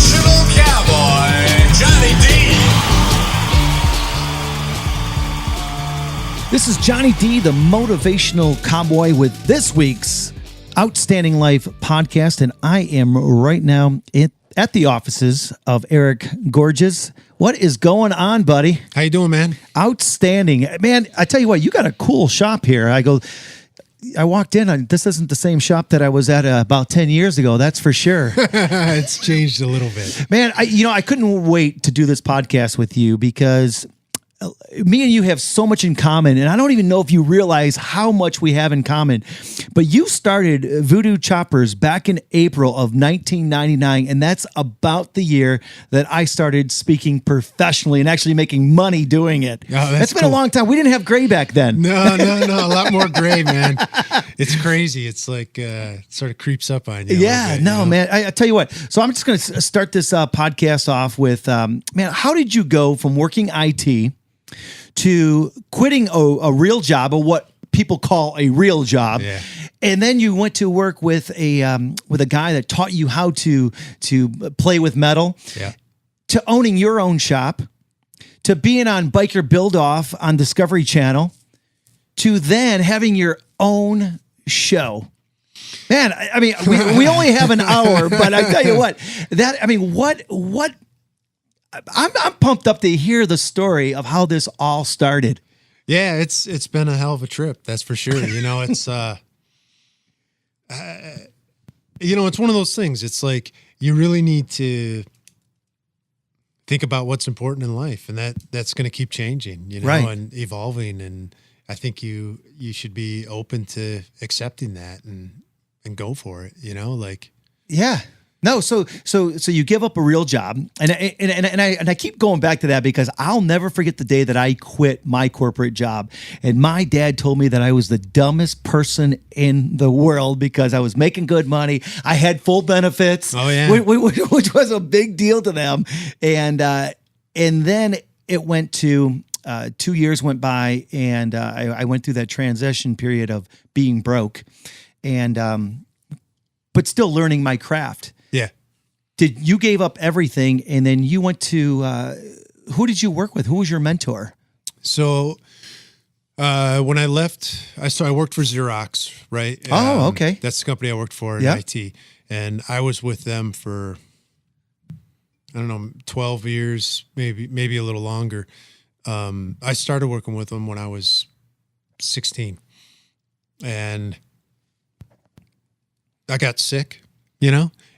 Motivational Cowboy, Johnny D. This is Johnny D, the Motivational Cowboy, with this week's Outstanding Life podcast, and I am right now at the offices of Eric Gorges. What is going on, buddy? How you doing, man? Outstanding. Man, I tell you what, you got a cool shop here. I walked in, this isn't the same shop that I was at about 10 years ago, that's for sure. It's changed a little bit. Man, I couldn't wait to do this podcast with you because me and you have so much in common, and I don't even know if you realize how much we have in common. But you started Voodoo Choppers back in April of 1999, and that's about the year that I started speaking professionally and actually making money doing it. Oh, that's been cool. a long time. We didn't have gray back then. No, a lot more gray, man. It's crazy. It's like it sort of creeps up on you. Yeah, bit, man. I tell you what. So I'm just going to start this podcast off with, man, how did you go from working IT to quitting a real job, or what people call a real job, and then you went to work with a guy that taught you how to play with metal, to owning your own shop, to being on Biker Build Off on Discovery Channel, to then having your own show. Man, I mean, we only have an hour, but I tell you what, what. I'm pumped up to hear the story of how this all started. Yeah, it's been a hell of a trip, that's for sure. It's it's one of those things. It's like you really need to think about what's important in life, and that's going to keep changing, right, and evolving. And I think you should be open to accepting that and go for it. Yeah. No, so you give up a real job, and I keep going back to that because I'll never forget the day that I quit my corporate job, and my dad told me that I was the dumbest person in the world because I was making good money, I had full benefits, which was a big deal to them, and then it went to 2 years went by, and I went through that transition period of being broke, and but still learning my craft. Yeah. You gave up everything, and then you went to, who did you work with? Who was your mentor? So when I left, I worked for Xerox, right? Oh, okay. That's the company I worked for in IT. And I was with them for, 12 years, maybe a little longer. I started working with them when I was 16. And I got sick,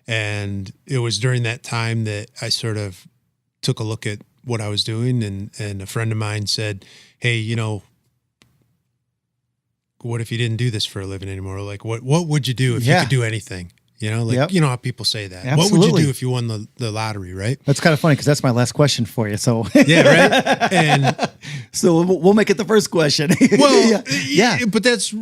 and it was during that time that I sort of took a look at what I was doing, and a friend of mine said, hey, what if you didn't do this for a living anymore? Like, what would you do if you could do anything? You know how people say that. Absolutely. What would you do if you won the lottery, right? That's kind of funny because that's my last question for you. So yeah, right. And so we'll make it the first question. Well, but that's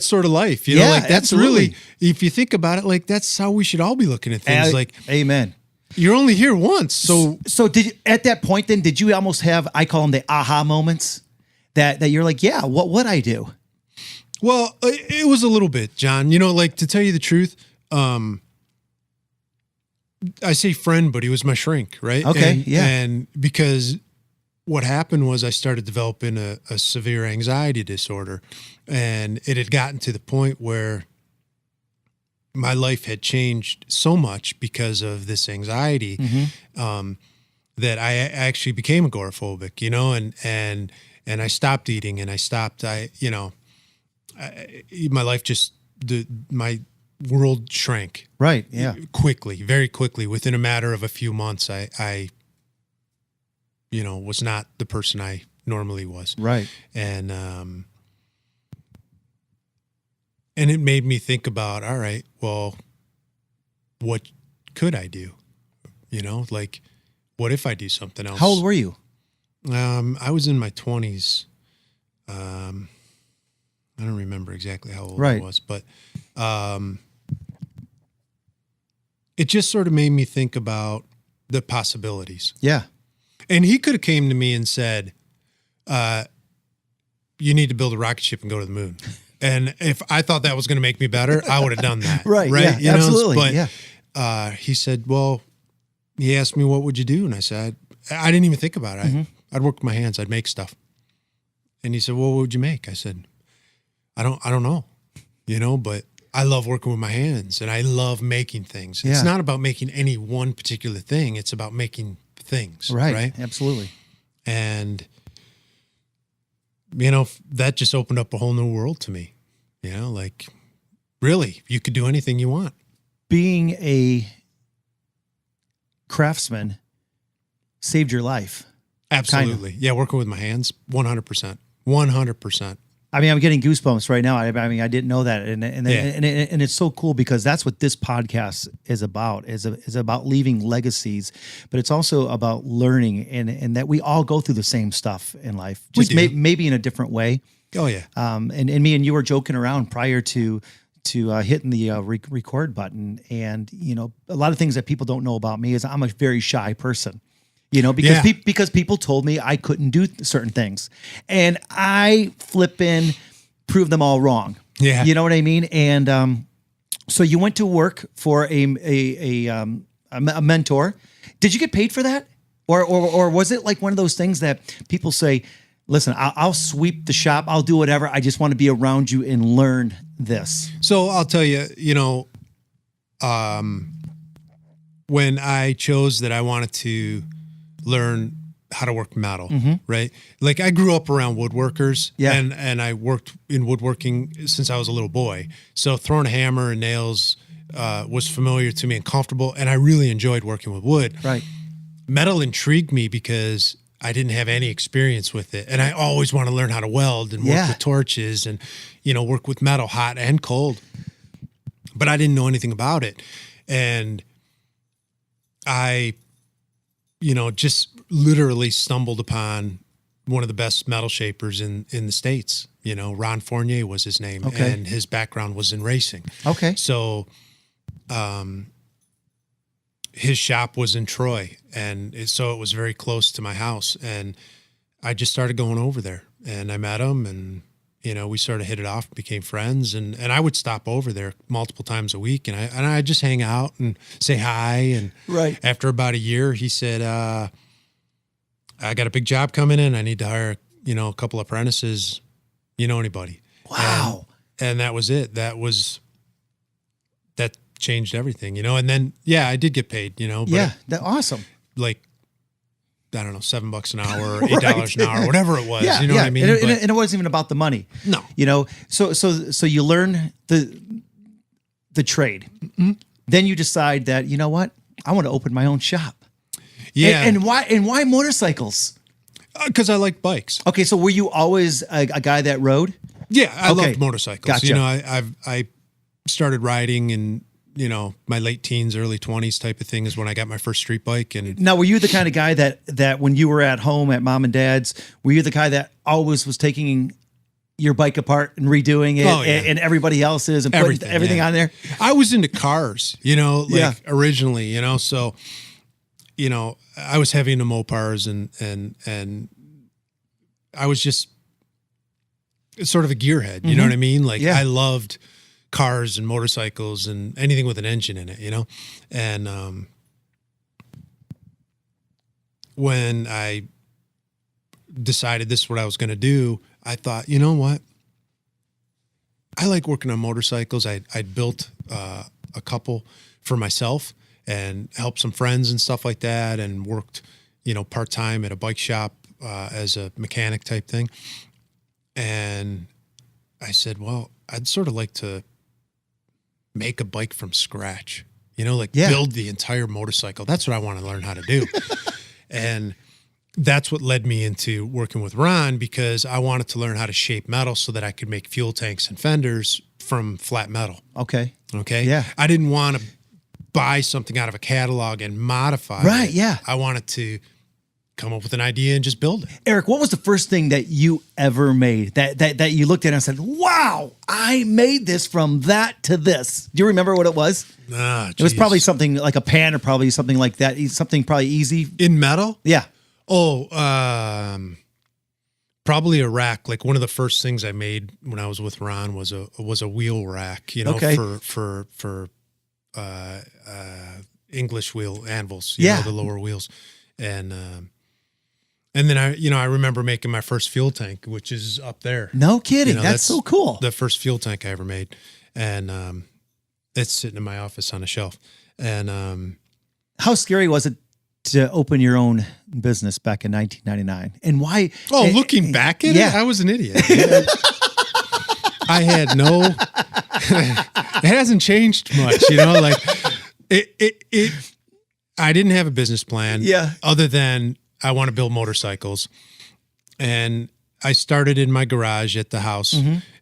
sort of life, that's absolutely. Really, if you think about it, like that's how we should all be looking at things. Like, amen. You're only here once, so did you, at that point then? Did you almost have, I call them the aha moments, that you're like, yeah, what would I do? Well, it was a little bit, John. Like, to tell you the truth. I say friend, but he was my shrink, right? Okay, And because what happened was I started developing a severe anxiety disorder, and it had gotten to the point where my life had changed so much because of this anxiety, that I actually became agoraphobic, and I stopped eating, and I stopped, my life just, my world shrank. Right. Yeah. Quickly, very quickly, within a matter of a few months, I was not the person I normally was. Right. And it made me think about, all right, well, what could I do? Like, what if I do something else? How old were you? I was in my 20s. I don't remember exactly how old I was, but it just sort of made me think about the possibilities. Yeah. And he could have came to me and said, you need to build a rocket ship and go to the moon. And if I thought that was going to make me better, I would have done that. Right. Yeah, absolutely. But he said, well, he asked me, what would you do? And I said, I didn't even think about it. I'd work with my hands. I'd make stuff. And he said, well, what would you make? I said, I don't know, but I love working with my hands and I love making things. It's not about making any one particular thing. It's about making things. Right. Absolutely. And, that just opened up a whole new world to me. Like really, you could do anything you want. Being a craftsman saved your life. Absolutely. Kinda. Yeah. Working with my hands, 100%. 100%. I mean, I'm getting goosebumps right now. I mean, I didn't know that, and it's so cool because that's what this podcast is about. Is about leaving legacies, but it's also about learning, and that we all go through the same stuff in life, just maybe in a different way. Oh yeah. And me and you were joking around prior to hitting the record button, and a lot of things that people don't know about me is I'm a very shy person. Because people told me I couldn't do certain things, and I prove them all wrong. Yeah, you know what I mean. And so you went to work for a mentor. Did you get paid for that, or was it like one of those things that people say, "Listen, I'll sweep the shop. I'll do whatever. I just want to be around you and learn this." So I'll tell you, when I chose that I wanted to learn how to work metal, right? Like I grew up around woodworkers and I worked in woodworking since I was a little boy. So throwing a hammer and nails was familiar to me and comfortable. And I really enjoyed working with wood. Right. Metal intrigued me because I didn't have any experience with it. And I always want to learn how to weld and work with torches and, work with metal hot and cold. But I didn't know anything about it. And I just literally stumbled upon one of the best metal shapers in the States. Ron Fournier was his name, and his background was in racing. Okay. So, his shop was in Troy, and so it was very close to my house. And I just started going over there, and I met him, and we sort of hit it off, became friends, and I would stop over there multiple times a week, and I just hang out and say hi. And after about a year, he said, I got a big job coming in. I need to hire, a couple apprentices. You know anybody? Wow. And that was it. That changed everything, and then, I did get paid, but that's awesome. Like, I don't know, $7 an hour, $8 an hour, whatever it was. You know what I mean? And it wasn't even about the money. No. So you learn the trade. Mm-hmm. Then you decide that, you know what? I want to open my own shop. Yeah. And why motorcycles? Because I like bikes. Okay, so were you always a guy that rode? Yeah, I loved motorcycles. Gotcha. I started riding in my late teens, early 20s type of thing is when I got my first street bike. And now, were you the kind of guy that when you were at home at mom and dad's, were you the guy that always was taking your bike apart and redoing it and everybody else's and putting everything on there? I was into cars, originally, so, I was heavy into Mopars and I was just sort of a gearhead, you know what I mean? Like I loved cars and motorcycles and anything with an engine in it, and when I decided this is what I was going to do, I thought, you know what? I like working on motorcycles. I'd built a couple for myself and helped some friends and stuff like that, and worked, part-time at a bike shop as a mechanic type thing. And I said, well, I'd sort of like to make a bike from scratch, build the entire motorcycle. That's what I want to learn how to do. And that's what led me into working with Ron, because I wanted to learn how to shape metal so that I could make fuel tanks and fenders from flat metal. Okay. Yeah. I didn't want to buy something out of a catalog and modify it. Right. Yeah. I wanted to come up with an idea and just build it. Eric, what was the first thing that you ever made that you looked at and said, wow, I made this from that to this? Do you remember what it was? It was probably something like a pan, or probably something like that. Something probably easy. In metal? Yeah. Oh, probably a rack. Like one of the first things I made when I was with Ron was a wheel rack, for English wheel anvils, Yeah. the lower wheels. And then I remember making my first fuel tank, which is up there. No kidding. That's so cool. The first fuel tank I ever made. And it's sitting in my office on a shelf. And how scary was it to open your own business back in 1999? And why? Looking back at it, I was an idiot. I had no, it hasn't changed much, like I didn't have a business plan other than I want to build motorcycles. And I started in my garage at the house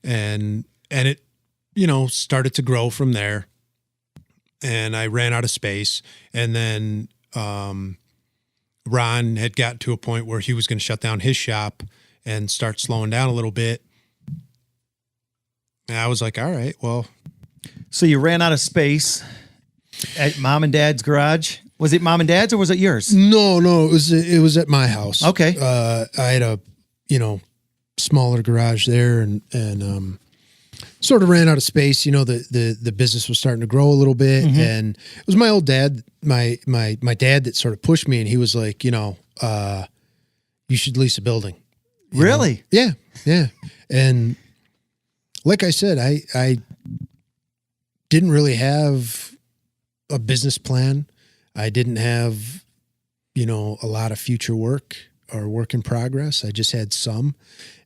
and it, started to grow from there. And I ran out of space. And then Ron had gotten to a point where he was going to shut down his shop and start slowing down a little bit. And I was like, all right, well. So you ran out of space at mom and dad's garage? Was it mom and dad's or was it yours? No, it was at my house. Okay. I had a, smaller garage there and sort of ran out of space. The business was starting to grow a little bit, and it was my old dad, my dad that sort of pushed me, and he was like, you should lease a building. Really? Yeah. And like I said, I didn't really have a business plan. I didn't have, a lot of future work or work in progress. I just had some,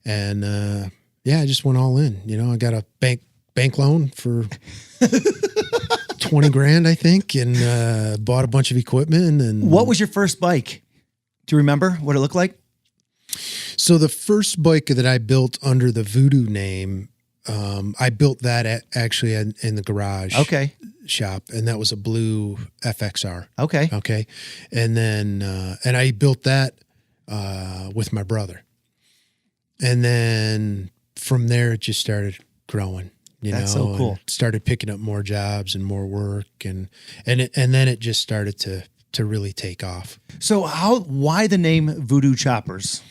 and I just went all in. I got a bank loan for 20 grand, I think, and bought a bunch of equipment. And what was your first bike? Do you remember what it looked like? So the first bike that I built under the Voodoo name, I built that actually in the garage shop, and that was a blue FXR. Okay. And then, and I built that with my brother. And then from there, it just started growing, That's so cool. Started picking up more jobs and more work. And then it just started to really take off. So why the name Voodoo Choppers?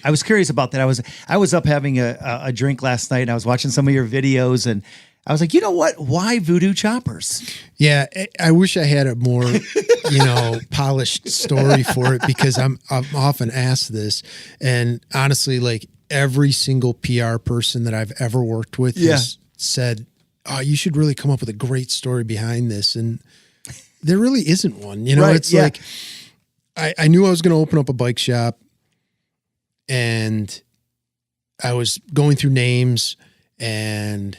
I was curious about that. I was up having a drink last night and I was watching some of your videos and I was like, you know what? Why Voodoo Choppers? Yeah. I wish I had a more, polished story for it, because I'm often asked this, and honestly, like every single PR person that I've ever worked with has said, oh, you should really come up with a great story behind this. And there really isn't one, it's like, I knew I was going to open up a bike shop, and I was going through names, and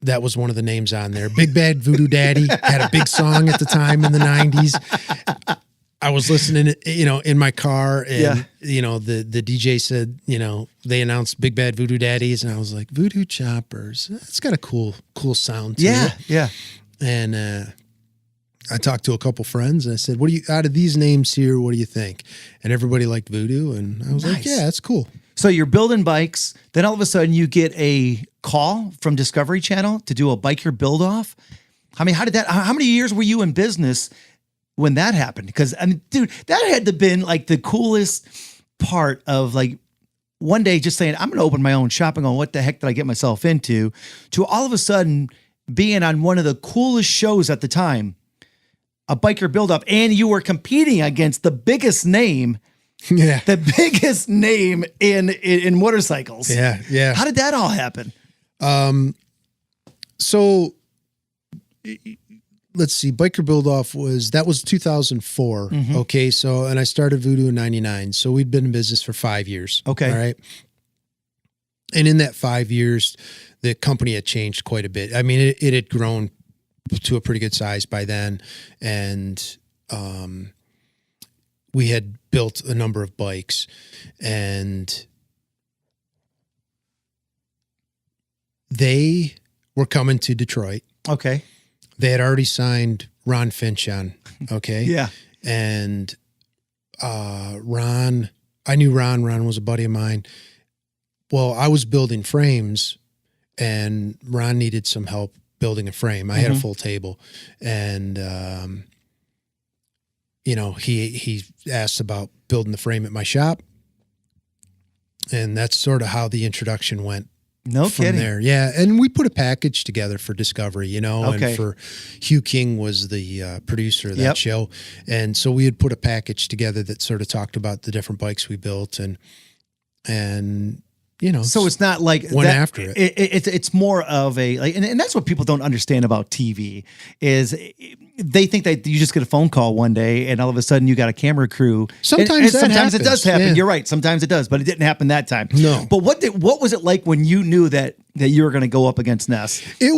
that was one of the names on there. Big Bad Voodoo Daddy had a big song at the time in the 90s. I was listening, in my car, and, the DJ said, they announced Big Bad Voodoo Daddies, and I was like, Voodoo Choppers. That's got a cool sound to it. Yeah. And I talked to a couple friends, and I said, out of these names here, what do you think? And everybody liked Voodoo, and I was like, yeah, that's cool. So you're building bikes, then all of a sudden you get a call from Discovery Channel to do a biker build off. I mean, how many years were you in business when that happened? Because dude, that had to have been like the coolest part of like one day just saying, I'm going to open my own shop and going, what the heck did I get myself into? To all of a sudden being on one of the coolest shows at the time, a biker build up, and you were competing against the biggest name. Yeah. The biggest name in motorcycles. Yeah. How did that all happen? So let's see, Biker Build Off was 2004. Okay. So, and I started Voodoo in 99. So we'd been in business for 5 years. Okay. All right. And in that 5 years, the company had changed quite a bit. I mean, it had grown to a pretty good size by then. And, we had built a number of bikes, and they were coming to Detroit. Okay. They had already signed Ron Finch on. Okay. Yeah. And Ron, I knew Ron. Ron was a buddy of mine. Well, I was building frames, and Ron needed some help building a frame. I had a full table, and he asked about building the frame at my shop, and that's sort of how the introduction went No from kidding. there. Yeah. And we put a package together for Discovery, you know, Okay. and for Hugh King was the producer of that Yep. show. And so we had put a package together that sort of talked about the different bikes we built and, you know, So it's not like went after it. It's more of a like, and that's what people don't understand about TV is they think that you just get a phone call one day and all of a sudden you got a camera crew. Sometimes that sometimes it happens. does happen. Yeah. You're right. Sometimes it does, but it didn't happen that time. No. But what was it like when you knew that you were going to go up against Ness? It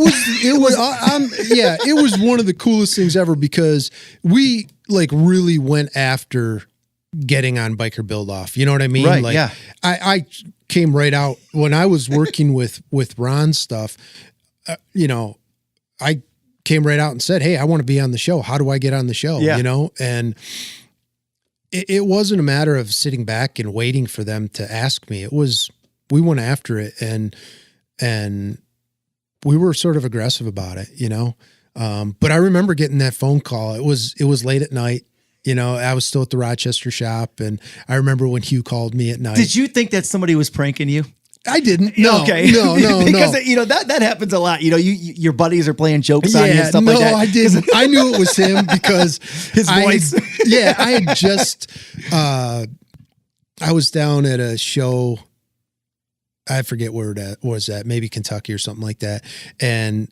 was one of the coolest things ever because we like really went after getting on Biker Build Off. You know what I mean? Right, Like, yeah. I came right out when I was working with Ron's stuff. You know, I came right out and said, "Hey, I want to be on the show. How do I get on the show?" Yeah. You know, and it wasn't a matter of sitting back and waiting for them to ask me. It was we went after it and we were sort of aggressive about it. You know, but I remember getting that phone call. It was late at night. You know, I was still at the Rochester shop, and I remember when Hugh called me at night. Did you think that somebody was pranking you? I didn't. No, Okay. no. Because you know that happens a lot. You know, your buddies are playing jokes on you and stuff like that. No, I didn't. I knew it was him because His voice. I had just, I was down at a show. I forget where that was at, maybe Kentucky or something like that. And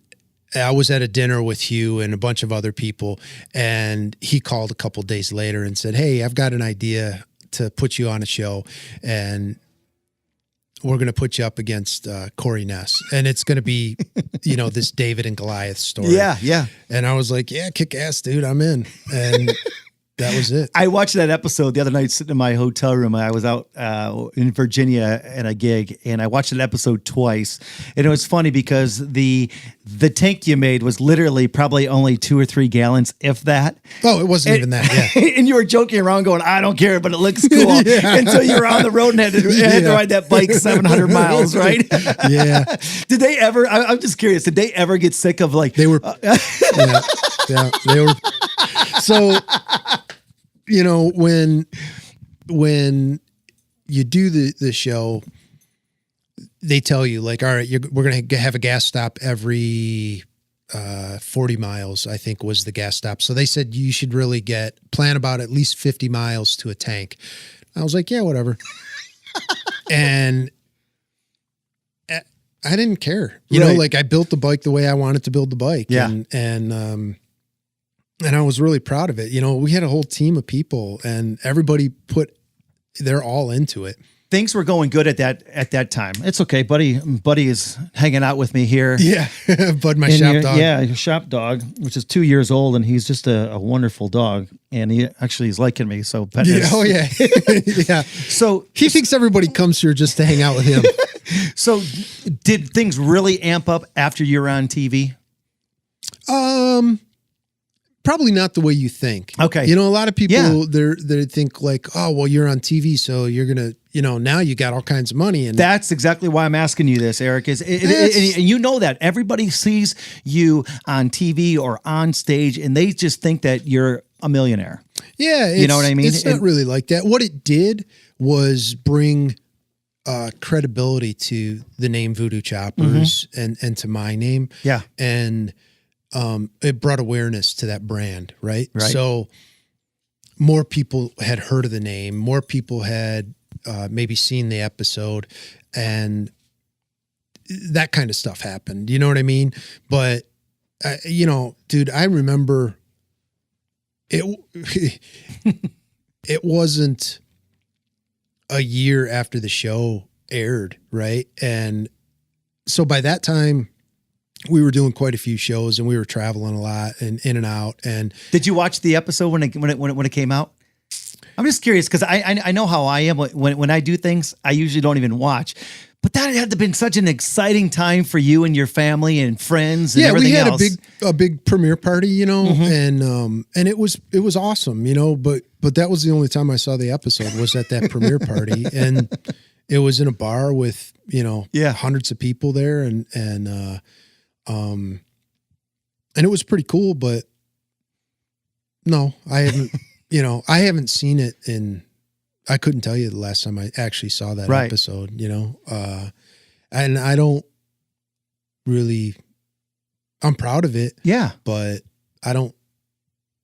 I was at a dinner with Hugh and a bunch of other people. And he called a couple of days later and said, "Hey, I've got an idea to put you on a show. And we're going to put you up against Corey Ness. And it's going to be, you know, this David and Goliath story." Yeah. And I was like, "Yeah, kick ass, dude. I'm in." And that was it. I watched that episode the other night sitting in my hotel room. I was out in Virginia at a gig, and I watched that episode twice. And it was funny because the tank you made was literally probably only 2 or 3 gallons, if that. Oh, it wasn't even that. Yeah. And you were joking around going, "I don't care, but it looks cool." Yeah. And so you were on the road and had to ride that bike 700 miles, right? Yeah. Did they ever, I'm just curious, did they ever get sick of like. They were, yeah, they were. So, you know, when you do the show, they tell you like, "All right, we're going to have a gas stop every 40 miles, I think was the gas stop." So they said you should really plan about at least 50 miles to a tank. I was like, "Yeah, whatever." And I didn't care, you know, like I built the bike the way I wanted to build the bike. Yeah. And I was really proud of it. You know, we had a whole team of people and everybody they're all into it. Things were going good at that time. It's okay, buddy. Buddy is hanging out with me here. Yeah. Bud, my shop dog. Yeah, your shop dog, which is 2 years old, and he's just a wonderful dog. And he actually is liking me. So Yeah. Oh yeah. Yeah. So He thinks everybody comes here just to hang out with him. So did things really amp up after you were on TV? Probably not the way you think. Okay. You know, a lot of people, Yeah. they think like, "Oh, well, you're on TV, so you're going to, you know, now you got all kinds of money." And That's exactly why I'm asking you this, Eric. And you know that everybody sees you on TV or on stage, and they just think that you're a millionaire. yeah, You know what I mean? It's not really like that. What it did was bring credibility to the name Voodoo Choppers and to my name. Yeah. And it brought awareness to that brand, right? Right. So more people had heard of the name, more people had maybe seen the episode, and that kind of stuff happened. You know what I mean? But, you know, dude, I remember it wasn't a year after the show aired, right? And so by that time, we were doing quite a few shows and we were traveling a lot and in and out. And Did you watch the episode when it came out? I'm just curious because I know how I am when I do things. I usually don't even watch. But that had to have been such an exciting time for you and your family and friends and everything we had else. a big premiere party, you know, and it was awesome, you know, but that was the only time I saw the episode was at that premiere party, and it was in a bar with, you know, hundreds of people there, and it was pretty cool, but no, I haven't, you know, I haven't seen it I couldn't tell you the last time I actually saw that episode, you know, And I don't really, I'm proud of it. Yeah. But I don't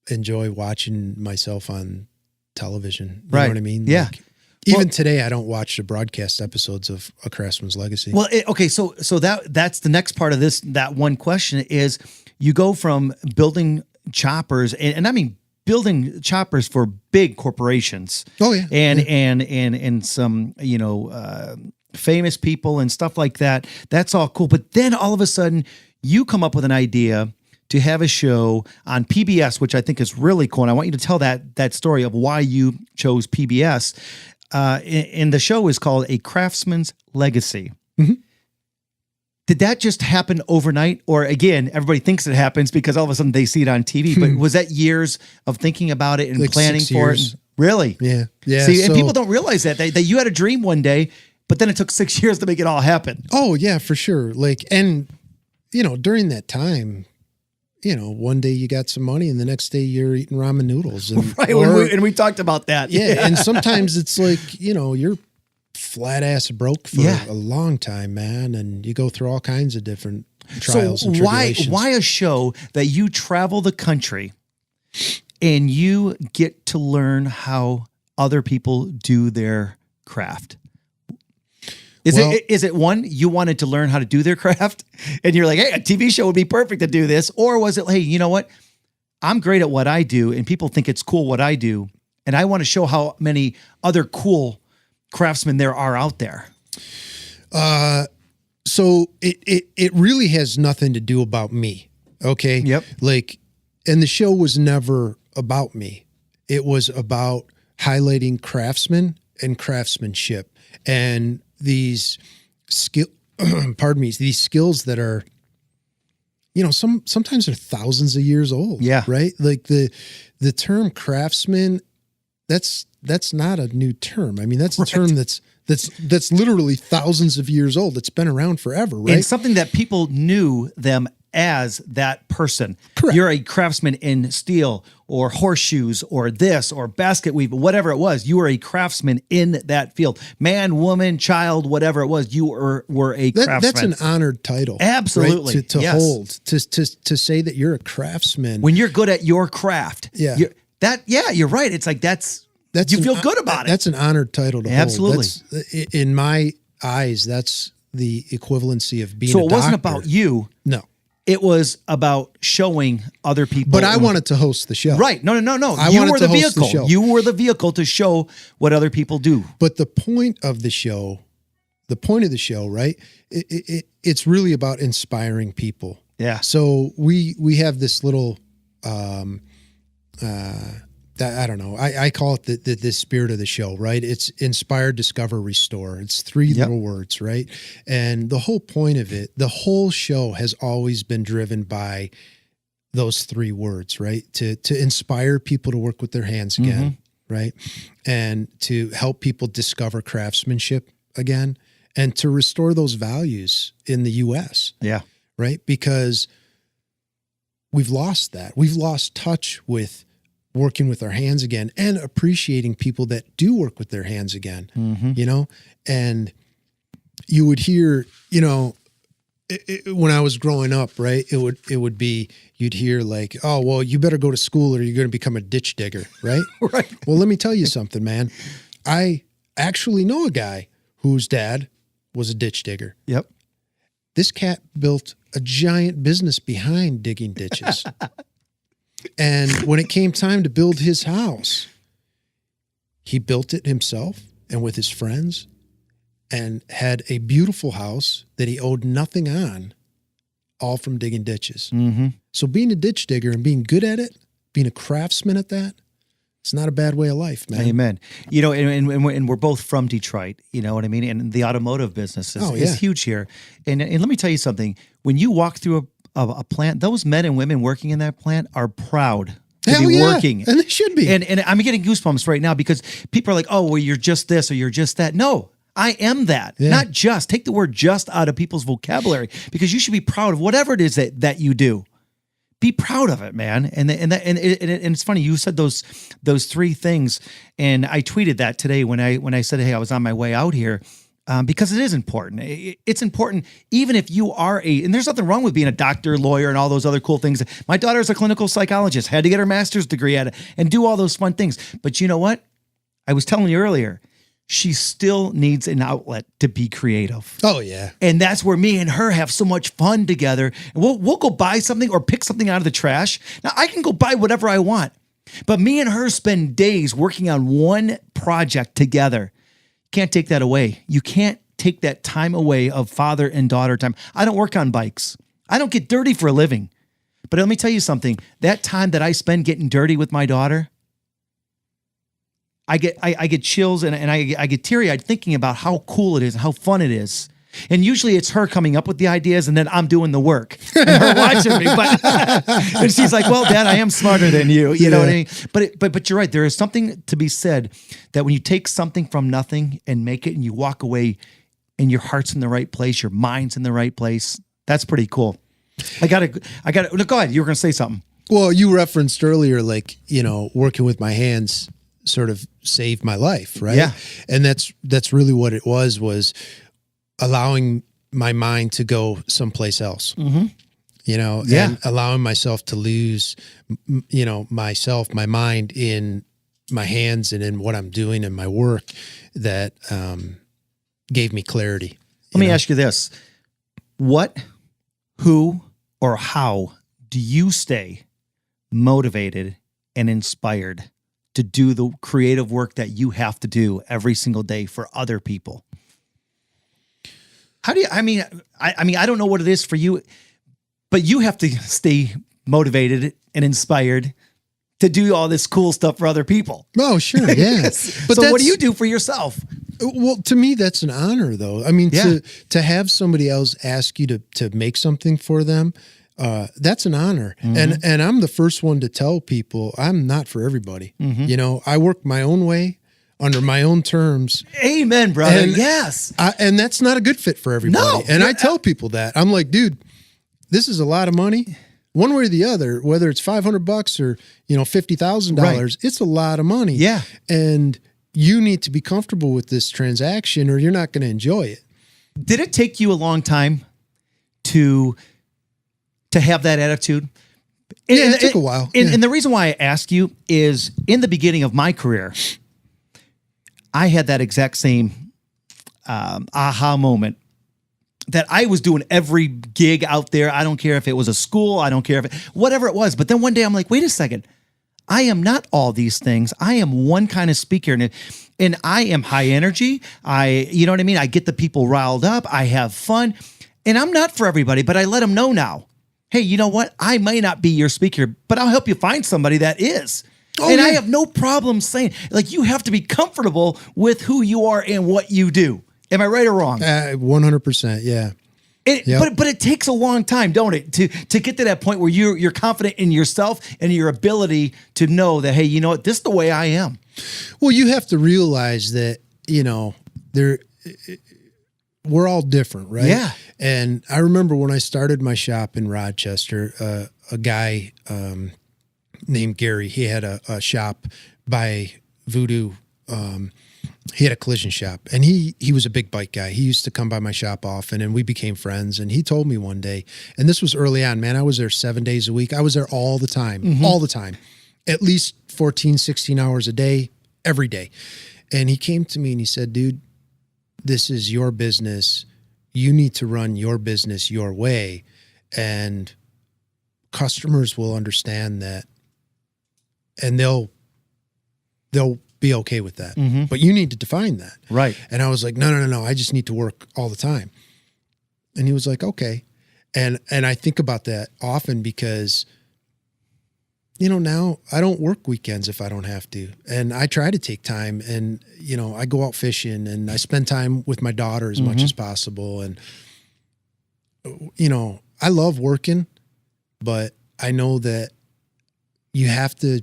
enjoy watching myself on television. You Right. know what I mean? Yeah. Even today, I don't watch the broadcast episodes of A Craftsman's Legacy. Well, okay, so that's the next part of this. That one question is, you go from building choppers, and I mean building choppers for big corporations. Oh yeah, and some famous people and stuff like that. That's all cool. But then all of a sudden, you come up with an idea to have a show on PBS, which I think is really cool. And I want you to tell that story of why you chose PBS. And the show is called A Craftsman's Legacy. Mm-hmm. Did that just happen overnight? Or again, everybody thinks it happens because all of a sudden they see it on TV. But was that years of thinking about it and like planning 6 for years. it? Really? Yeah. Yeah. See, and people don't realize that you had a dream one day, but then it took 6 years to make it all happen. Oh yeah, for sure. Like, and during that time, one day you got some money and the next day you're eating ramen noodles. And, Right. And we talked about that. Yeah. And sometimes it's like, you're flat ass broke for a long time, man. And you go through all kinds of different trials and tribulations. Why a show that you travel the country and you get to learn how other people do their craft? Is it one, you wanted to learn how to do their craft and you're like, hey, a TV show would be perfect to do this? Or was it, hey, you know what? I'm great at what I do and people think it's cool what I do. And I want to show how many other cool craftsmen there are out there. So it really has nothing to do about me. Okay. Yep. Like, and the show was never about me. It was about highlighting craftsmen and craftsmanship and these these skills that are, sometimes they're thousands of years old. Yeah. Right. Like the term craftsman, that's not a new term. I mean, that's a term that's literally thousands of years old. It's been around forever. Right. And something that people knew them as that person. Correct. You're a craftsman in steel or horseshoes or this or basket weave, whatever it was. You were a craftsman in that field. Man, woman, child, whatever it was, you were a craftsman. That's an honored title. Absolutely. Right? To Yes. hold, to say that you're a craftsman. When you're good at your craft. Yeah. You're right. It's like you feel good about it. That's an honored title to Absolutely. hold. That's, in my eyes, that's the equivalency of being a doctor. So it wasn't about you. No. It was about showing other people. But I wanted to host the show. Right. No. I wanted to host the show. You were the vehicle to show what other people do. But the point of the show, right? It's really about inspiring people. Yeah. So we have this little, I don't know. I call it the spirit of the show, right? It's inspire, discover, restore. It's three little words, right? And the whole point of it, the whole show has always been driven by those three words, right? To inspire people to work with their hands again, right? And to help people discover craftsmanship again and to restore those values in the US. Yeah. Right? Because we've lost that. We've lost touch with working with our hands again and appreciating people that do work with their hands again, and you would hear, when I was growing up, right, it would be, you'd hear like, oh, well, you better go to school or you're going to become a ditch digger. Right. Right. Well, let me tell you something, man. I actually know a guy whose dad was a ditch digger. Yep. This cat built a giant business behind digging ditches. And when it came time to build his house, he built it himself and with his friends and had a beautiful house that he owed nothing on, all from digging ditches. Mm-hmm. So being a ditch digger and being good at it, being a craftsman at that, it's not a bad way of life, man. Amen. And we're both from Detroit, you know what I mean? And the automotive business is huge here. And let me tell you something. When you walk through a plant, those men and women working in that plant are proud to be working. And they should be. And I'm getting goosebumps right now because people are like, oh, well, you're just this or you're just that. No, I am that. Yeah. Not just. Take the word just out of people's vocabulary because you should be proud of whatever it is that you do. Be proud of it, man. And it's funny. You said those three things, and I tweeted that today when I said, hey, I was on my way out here. because it is important. It's important even if you are and there's nothing wrong with being a doctor, lawyer, and all those other cool things. My daughter is a clinical psychologist, had to get her master's degree at it and do all those fun things. But you know what? I was telling you earlier, she still needs an outlet to be creative. Oh, yeah. And that's where me and her have so much fun together. And we'll go buy something or pick something out of the trash. Now, I can go buy whatever I want, but me and her spend days working on one project together. Can't take that away. You can't take that time away of father and daughter time. I don't work on bikes. I don't get dirty for a living. But let me tell you something. That time that I spend getting dirty with my daughter, I get chills and I get teary-eyed thinking about how cool it is and how fun it is. And usually it's her coming up with the ideas and then I'm doing the work and her watching me. But and she's like, well, Dad, I am smarter than you. You know what I mean? But you're right. There is something to be said that when you take something from nothing and make it and you walk away and your heart's in the right place, your mind's in the right place, that's pretty cool. I gotta, go ahead. You were going to say something. Well, you referenced earlier, like, working with my hands sort of saved my life, right? Yeah. And that's really what it was allowing my mind to go someplace else, and allowing myself to lose, myself, my mind in my hands and in what I'm doing in my work that gave me clarity. Let me ask you this. What, who, or how do you stay motivated and inspired to do the creative work that you have to do every single day for other people? How do you, I don't know what it is for you, but you have to stay motivated and inspired to do all this cool stuff for other people. Oh, sure. Yeah. But so what do you do for yourself? Well, to me, that's an honor though. I mean, to have somebody else ask you to make something for them, that's an honor. And I'm the first one to tell people I'm not for everybody. I work my own way under my own terms. Amen, brother. And yes. And that's not a good fit for everybody. No, and I tell people that. I'm like, dude, this is a lot of money. One way or the other, whether it's $500 or, $50,000, right. It's a lot of money. Yeah. And you need to be comfortable with this transaction or you're not going to enjoy it. Did it take you a long time to have that attitude? It took a while. And the reason why I ask you is in the beginning of my career, I had that exact same aha moment that I was doing every gig out there. I don't care if it was a school. I don't care whatever it was. But then one day I'm like, wait a second. I am not all these things. I am one kind of speaker and I am high energy. You know what I mean? I get the people riled up. I have fun and I'm not for everybody, but I let them know now. Hey, you know what? I may not be your speaker, but I'll help you find somebody that is. Oh, and yeah. I have no problem saying, like, you have to be comfortable with who you are and what you do. Am I right or wrong? 100%, yeah. But it takes a long time, don't it, to get to that point where you're confident in yourself and your ability to know that, hey, you know what, this is the way I am. Well, you have to realize that, we're all different, right? Yeah. And I remember when I started my shop in Rochester, a guy named Gary, he had a shop by Voodoo. He had a collision shop and he was a big bike guy. He used to come by my shop often and we became friends. And he told me one day, and this was early on, man, I was there 7 days a week. I was there all the time, at least 14, 16 hours a day, every day. And he came to me and he said, dude, this is your business. You need to run your business your way. And customers will understand that and they'll be okay with that. Mm-hmm. But you need to define that. Right. And I was like, no. I just need to work all the time. And he was like, okay. And I think about that often because, now I don't work weekends if I don't have to. And I try to take time and, I go out fishing and I spend time with my daughter as much as possible. And, I love working, but I know that you have to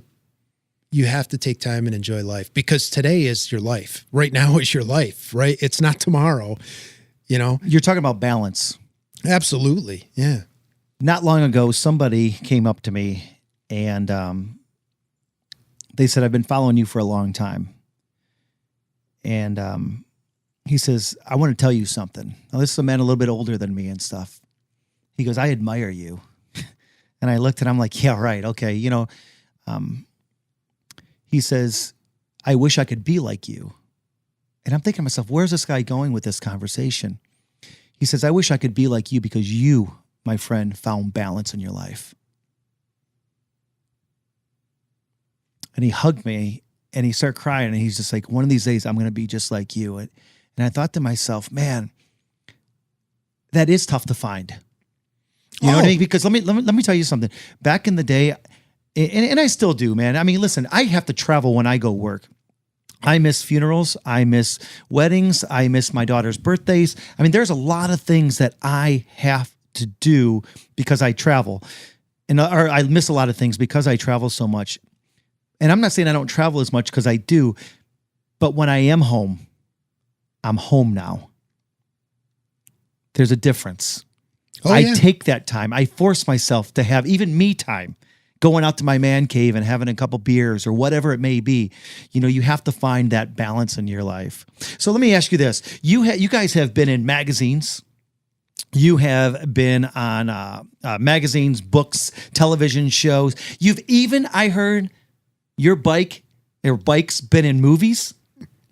take time and enjoy life because today is your life. Right now is your life, right? It's not tomorrow, You're talking about balance. Absolutely. Yeah. Not long ago, somebody came up to me and they said, I've been following you for a long time. And he says, I want to tell you something. Now, this is a man a little bit older than me and stuff. He goes, I admire you. And I looked at him, I'm like, yeah, right. Okay. He says, I wish I could be like you. And I'm thinking to myself, where's this guy going with this conversation? He says, I wish I could be like you because you, my friend, found balance in your life. And he hugged me and he started crying. And he's just like, one of these days, I'm going to be just like you. And I thought to myself, man, that is tough to find. You know what I mean? Because let me tell you something. Back in the day, and I still do, man. I mean, listen, I have to travel when I go work. I miss funerals. I miss weddings. I miss my daughter's birthdays. I mean, there's a lot of things that I have to do because I travel. Or I miss a lot of things because I travel so much. And I'm not saying I don't travel as much because I do, but when I am home, I'm home now. There's a difference. I take that time. I force myself to have even me time, going out to my man cave and having a couple beers or whatever it may be. You have to find that balance in your life. So let me ask you this. You guys have been in magazines. You have been on magazines, books, television shows. You've even, I heard, your bike's been in movies.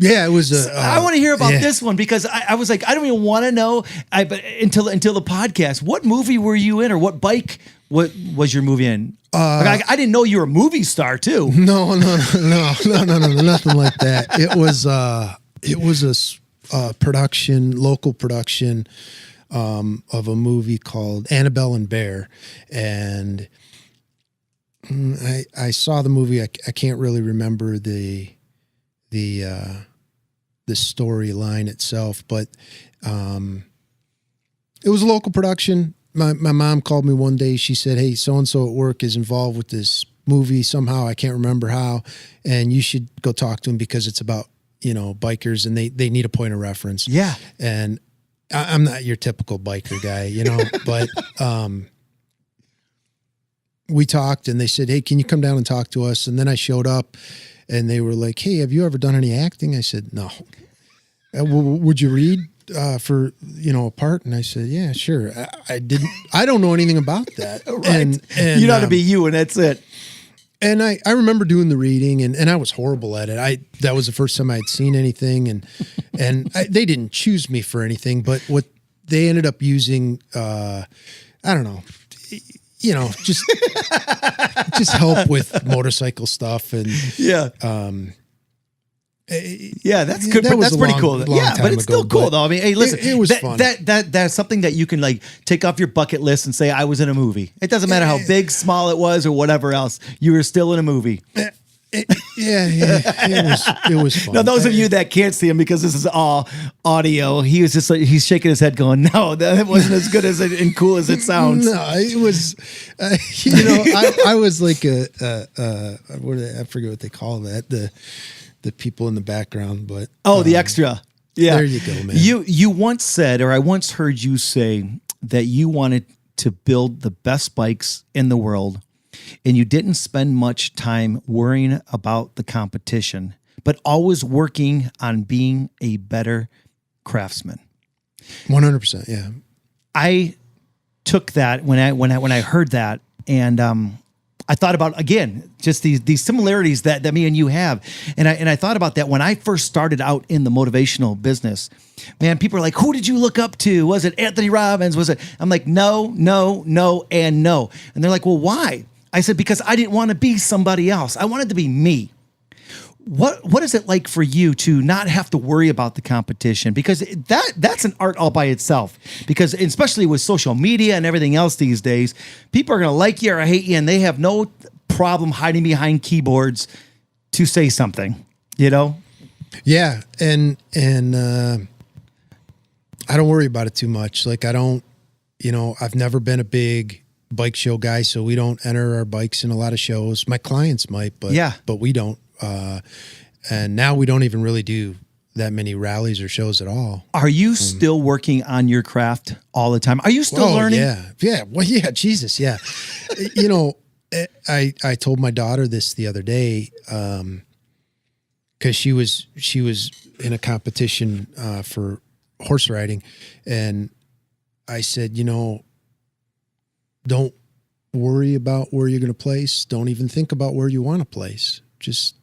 Yeah, it was. I want to hear about this one because I was like, I don't even want to know. But until the podcast, what movie were you in, or what bike? What was your movie in? I didn't know you were a movie star too. No, nothing like that. It was a local production of a movie called Annabelle and Bear, and I saw the movie. I can't really remember the storyline itself, but it was a local production. My mom called me one day. She said, hey, so-and-so at work is involved with this movie somehow. I can't remember how. And you should go talk to him because it's about, bikers and they need a point of reference. Yeah. And I'm not your typical biker guy, but we talked and they said, hey, can you come down and talk to us? And then I showed up and they were like, hey, have you ever done any acting? I said, no. Would you read for, a part? And I said, yeah, sure. I don't know anything about that. Right. And you know how to be you, and that's it. And I remember doing the reading and I was horrible at it. That was the first time I had seen anything and they didn't choose me for anything, but what they ended up using, I don't know, just help with motorcycle stuff and that's good. But that's pretty cool. Yeah, but it's still cool though. I mean, hey, listen, it was fun. That's something that you can like take off your bucket list and say, I was in a movie. It doesn't matter how big, small it was, or whatever else. You were still in a movie. It was fun. Now, those of you that can't see him because this is all audio, he was just like, he's shaking his head, going, "No, that wasn't as good as it and cool as it sounds." No, it was. I was like I forget what they call that. The people in the background, but the extra. Yeah, there you go, man. You once said, or I once heard you say, that you wanted to build the best bikes in the world, and you didn't spend much time worrying about the competition, but always working on being a better craftsman. 100%. Yeah. I took that when I heard that, and I thought about, again, just these similarities that me and you have. And I thought about that when I first started out in the motivational business. Man, people are like, who did you look up to? Was it Anthony Robbins? Was it? I'm like, no, and no. And they're like, well, why? I said, because I didn't want to be somebody else. I wanted to be me. What is it like for you to not have to worry about the competition? Because that's an art all by itself. Because especially with social media and everything else these days, people are going to like you or hate you, and they have no problem hiding behind keyboards to say something, Yeah. And I don't worry about it too much. Like I've never been a big bike show guy, so we don't enter our bikes in a lot of shows. My clients might, but we don't. And now we don't even really do that many rallies or shows at all. Are you still working on your craft all the time? Are you still learning? Yeah. Well, yeah, Jesus. Yeah. I told my daughter this the other day. because she was in a competition for horse riding, and I said, don't worry about where you're going to place. Don't even think about where you want to place. Just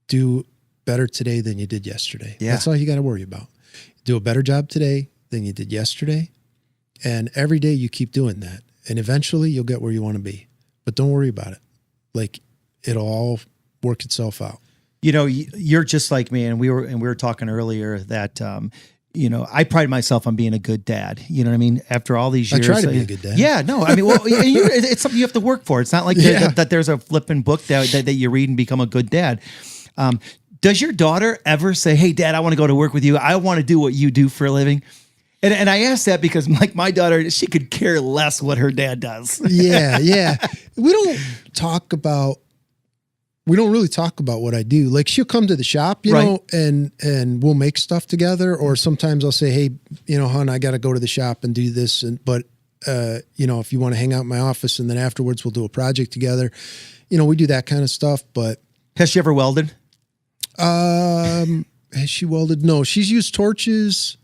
do better today than you did yesterday. Yeah. That's all you got to worry about. Do a better job today than you did yesterday. And every day you keep doing that. And eventually you'll get where you want to be. But don't worry about it. Like, it'll all work itself out. You're just like me, and we were talking earlier that I pride myself on being a good dad. You know what I mean? After all these years, I try to be a good dad. Yeah, no, I mean, well, it's something you have to work for. It's not like that there's a flipping book that you read and become a good dad. Does your daughter ever say, "Hey, Dad, I want to go to work with you. I want to do what you do for a living"? And I ask that because, like, my daughter, she could care less what her dad does. Yeah. We don't really talk about what I do. Like, she'll come to the shop, you know, and we'll make stuff together. Or sometimes I'll say, "Hey, hon, I got to go to the shop and do this." But if you want to hang out in my office, and then afterwards we'll do a project together. We do that kind of stuff. But has she ever welded? Has she welded? No, she's used torches.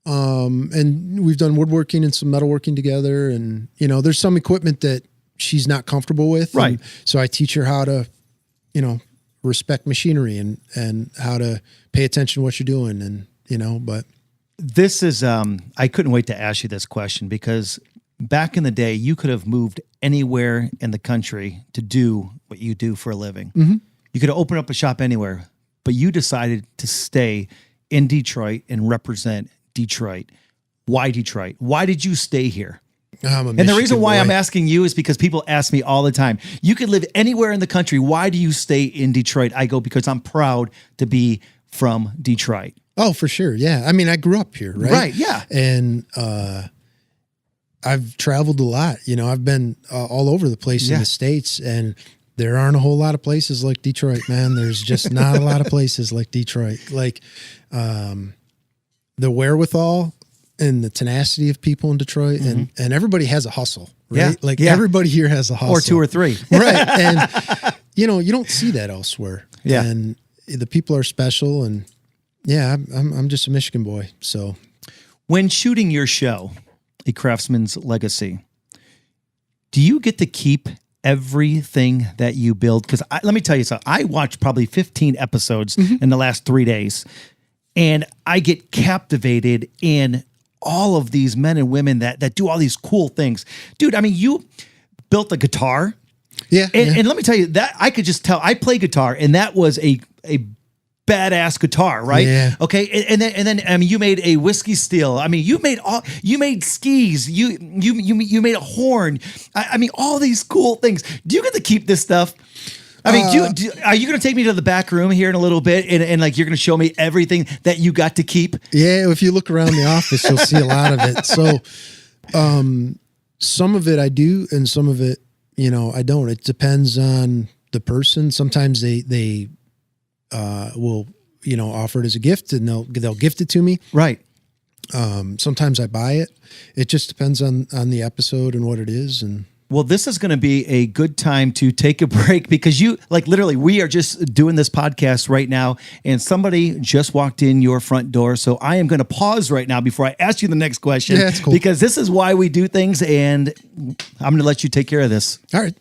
And we've done woodworking and some metalworking together. And, there's some equipment that she's not comfortable with. Right. So I teach her how to, respect machinery and how to pay attention to what you're doing. And, but this is, I couldn't wait to ask you this question, because back in the day, you could have moved anywhere in the country to do what you do for a living. Mm-hmm. You could have opened up a shop anywhere, but you decided to stay in Detroit and represent Detroit. Why Detroit? Why did you stay here? And the reason why I'm asking you is because people ask me all the time, you could live anywhere in the country. Why do you stay in Detroit? I go, because I'm proud to be from Detroit. Oh, for sure. Yeah. I mean, I grew up here, right? Right. Yeah. And, I've traveled a lot, I've been all over the place in the States, and there aren't a whole lot of places like Detroit, man. There's just not a lot of places like Detroit. Like, the wherewithal and the tenacity of people in Detroit, and everybody has a hustle, right? Everybody here has a hustle. Or two or three. Right. And, you don't see that elsewhere. Yeah. And the people are special, and I'm just a Michigan boy. So when shooting your show, A Craftsman's Legacy, do you get to keep everything that you build? Because let me tell you something. I watched probably 15 episodes in the last 3 days, and I get captivated in all of these men and women that do all these cool things. Dude, I mean, you built a guitar. Yeah. And let me tell you that I could just tell. I play guitar, and that was a badass guitar, right? Yeah. Okay. And then I mean, you made a whiskey steel. I mean, you made skis. You made a horn. I mean, all these cool things. Do you get to keep this stuff? I mean, are you going to take me to the back room here in a little bit, and like you're going to show me everything that you got to keep? Yeah, if you look around the office, you'll see a lot of it. So, some of it I do, and some of it, I don't. It depends on the person. Sometimes they will, offer it as a gift, and they'll gift it to me. Right. Sometimes I buy it. It just depends on the episode and what it is, and. Well, this is going to be a good time to take a break, because literally, we are just doing this podcast right now, and somebody just walked in your front door. So I am going to pause right now before I ask you the next question, that's cool. Because this is why we do things, and I'm going to let you take care of this. All right.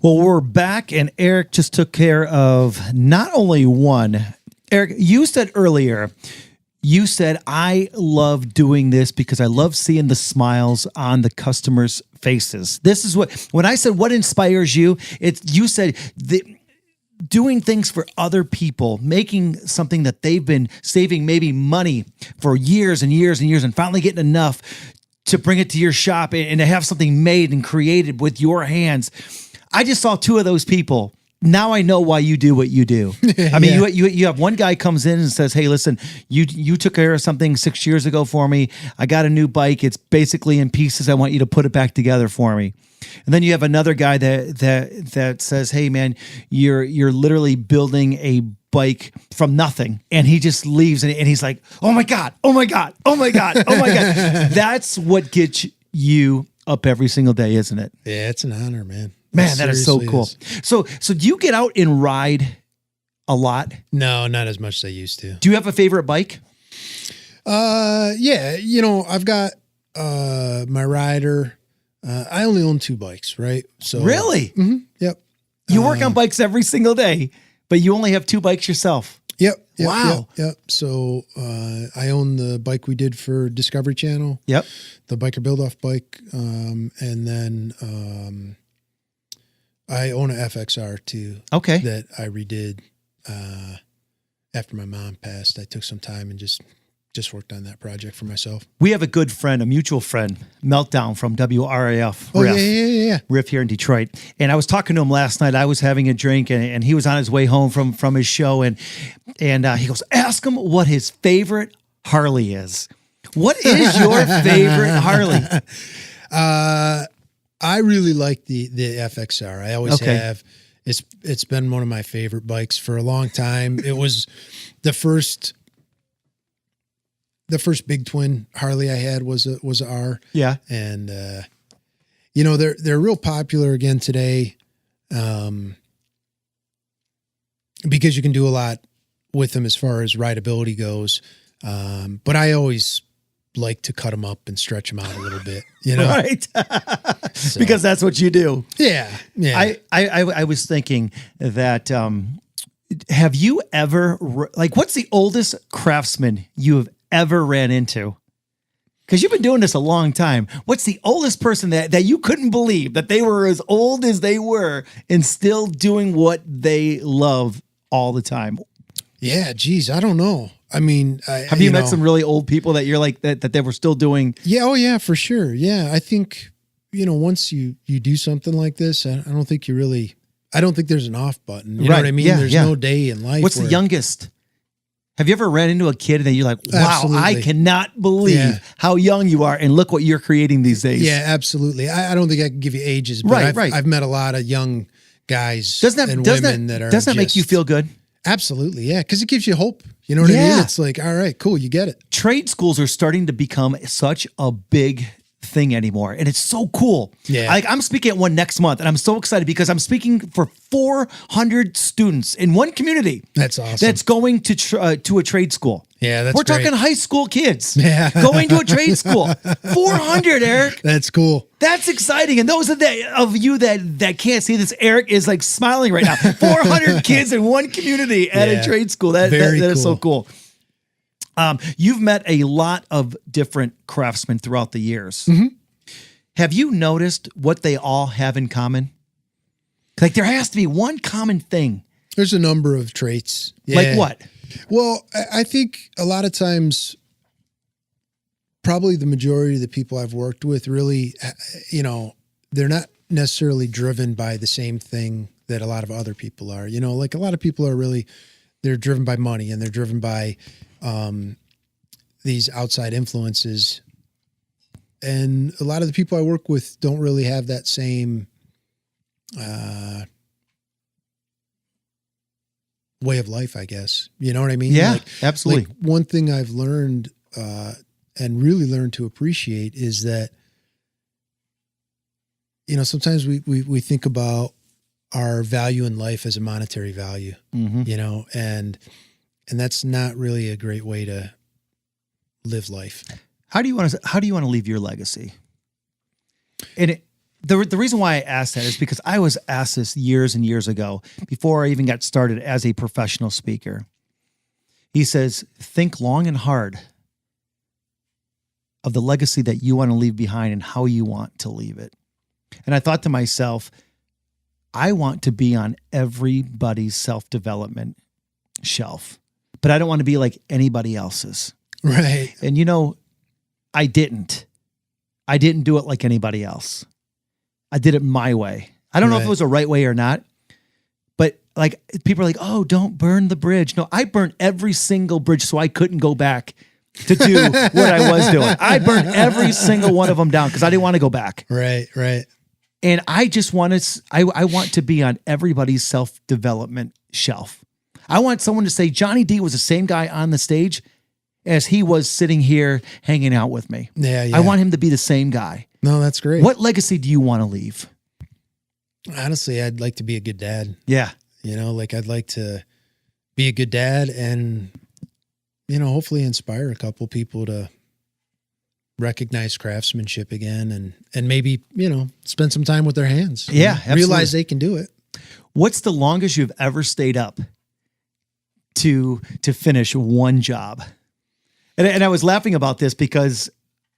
Well, we're back, and Eric just took care of not only one. Eric, you said earlier, I love doing this because I love seeing the smiles on the customers' faces. This is when I said, what inspires you? You said doing things for other people, making something that they've been saving maybe money for years and years and years, and finally getting enough to bring it to your shop and to have something made and created with your hands. I just saw two of those people. Now I know why you do what you do. I mean, you have one guy comes in and says, "Hey, listen, you took care of something 6 years ago for me. I got a new bike. It's basically in pieces. I want you to put it back together for me." And then you have another guy that says, "Hey, man, you're literally building a bike from nothing," and he just leaves and he's like, "Oh my God, oh my God, oh my God, oh my God." That's what gets you up every single day, isn't it? Yeah, it's an honor, man. Man, that is so cool. So do you get out and ride a lot? No, not as much as I used to. Do you have a favorite bike? Yeah, I've got my rider. I only own 2 bikes, right? So Really? Yep. You work on bikes every single day, but you only have 2 bikes yourself. Yep. Wow. Yep. So I own the bike we did for Discovery Channel. Yep. The Biker Build-Off bike. And then I own an FXR too. Okay. That I redid after my mom passed. I took some time and just worked on that project for myself. We have a good friend, a mutual friend, Meltdown from WRAF. Oh, Riff. yeah. Riff here in Detroit. And I was talking to him last night. I was having a drink and he was on his way home from his show. And he goes, ask him what his favorite Harley is. What is your favorite Harley? I really like the FXR. I always have. It's been one of my favorite bikes for a long time. It was the first big twin Harley I had was a R. Yeah. And they're real popular again today. Because you can do a lot with them as far as rideability goes. But I always like to cut them up and stretch them out a little bit, Right. So. Because that's what you do. Yeah. I was thinking that, have you ever, what's the oldest Craftsman you have ever ran into? Because you've been doing this a long time. What's the oldest person that you couldn't believe that they were as old as they were and still doing what they love all the time? Yeah, geez, I don't know. I mean, have you met some really old people that you're like that they were still doing? Yeah, oh yeah, for sure. Yeah, I think once you do something like this, I don't think there's an off button. You know what I mean? Yeah, there's no day in life. What's the youngest? Have you ever ran into a kid and you're like, wow, Absolutely. I cannot believe how young you are and look what you're creating these days. Yeah, absolutely. I don't think I can give you ages, but I've met a lot of young guys and women that are. Doesn't that make you feel good? Absolutely, yeah, because it gives you hope. You know what I mean? It's like, all right, cool, you get it. Trade schools are starting to become such a big thing anymore, and it's so cool. Yeah, I'm speaking at one next month, and I'm so excited because I'm speaking for 400 students in one community. That's awesome. That's going to a trade school. Yeah, that's we're great. talking high school kids. Yeah, going to a trade school. 400, Eric. That's cool. That's exciting. And those of you that can't see this, Eric is like smiling right now. 400 kids in one community at a trade school. That is so cool. You've met a lot of different craftsmen throughout the years. Mm-hmm. Have you noticed what they all have in common? Like there has to be one common thing. There's a number of traits. Yeah. Like what? Well, I think a lot of times, probably the majority of the people I've worked with really, they're not necessarily driven by the same thing that a lot of other people are. Like a lot of people are really, they're driven by money and they're driven by these outside influences. And a lot of the people I work with don't really have that same way of life, I guess. You know what I mean? Yeah, absolutely. Like one thing I've learned and really learned to appreciate is that, sometimes we think about our value in life as a monetary value, and that's not really a great way to live life. How do you want to leave your legacy? And the reason why I asked that is because I was asked this years and years ago before I even got started as a professional speaker. He says, think long and hard of the legacy that you want to leave behind and how you want to leave it. And I thought to myself, I want to be on everybody's self-development shelf, but I don't want to be like anybody else's. Right. And I didn't do it like anybody else. I did it my way. I don't know if it was the right way or not, but like people are like, oh, don't burn the bridge. No, I burnt every single bridge so I couldn't go back to do what I was doing. I burned every single one of them down because I didn't want to go back. Right. And I just want to be on everybody's self-development shelf. I want someone to say Johnny D was the same guy on the stage as he was sitting here hanging out with me. Yeah. I want him to be the same guy. No, that's great. What legacy do you want to leave? Honestly, I'd like to be a good dad. Yeah. Like I'd like to, be a good dad and, hopefully inspire a couple people to recognize craftsmanship again and maybe, spend some time with their hands. Yeah, absolutely. Realize they can do it. What's the longest you've ever stayed up to finish one job? And I was laughing about this because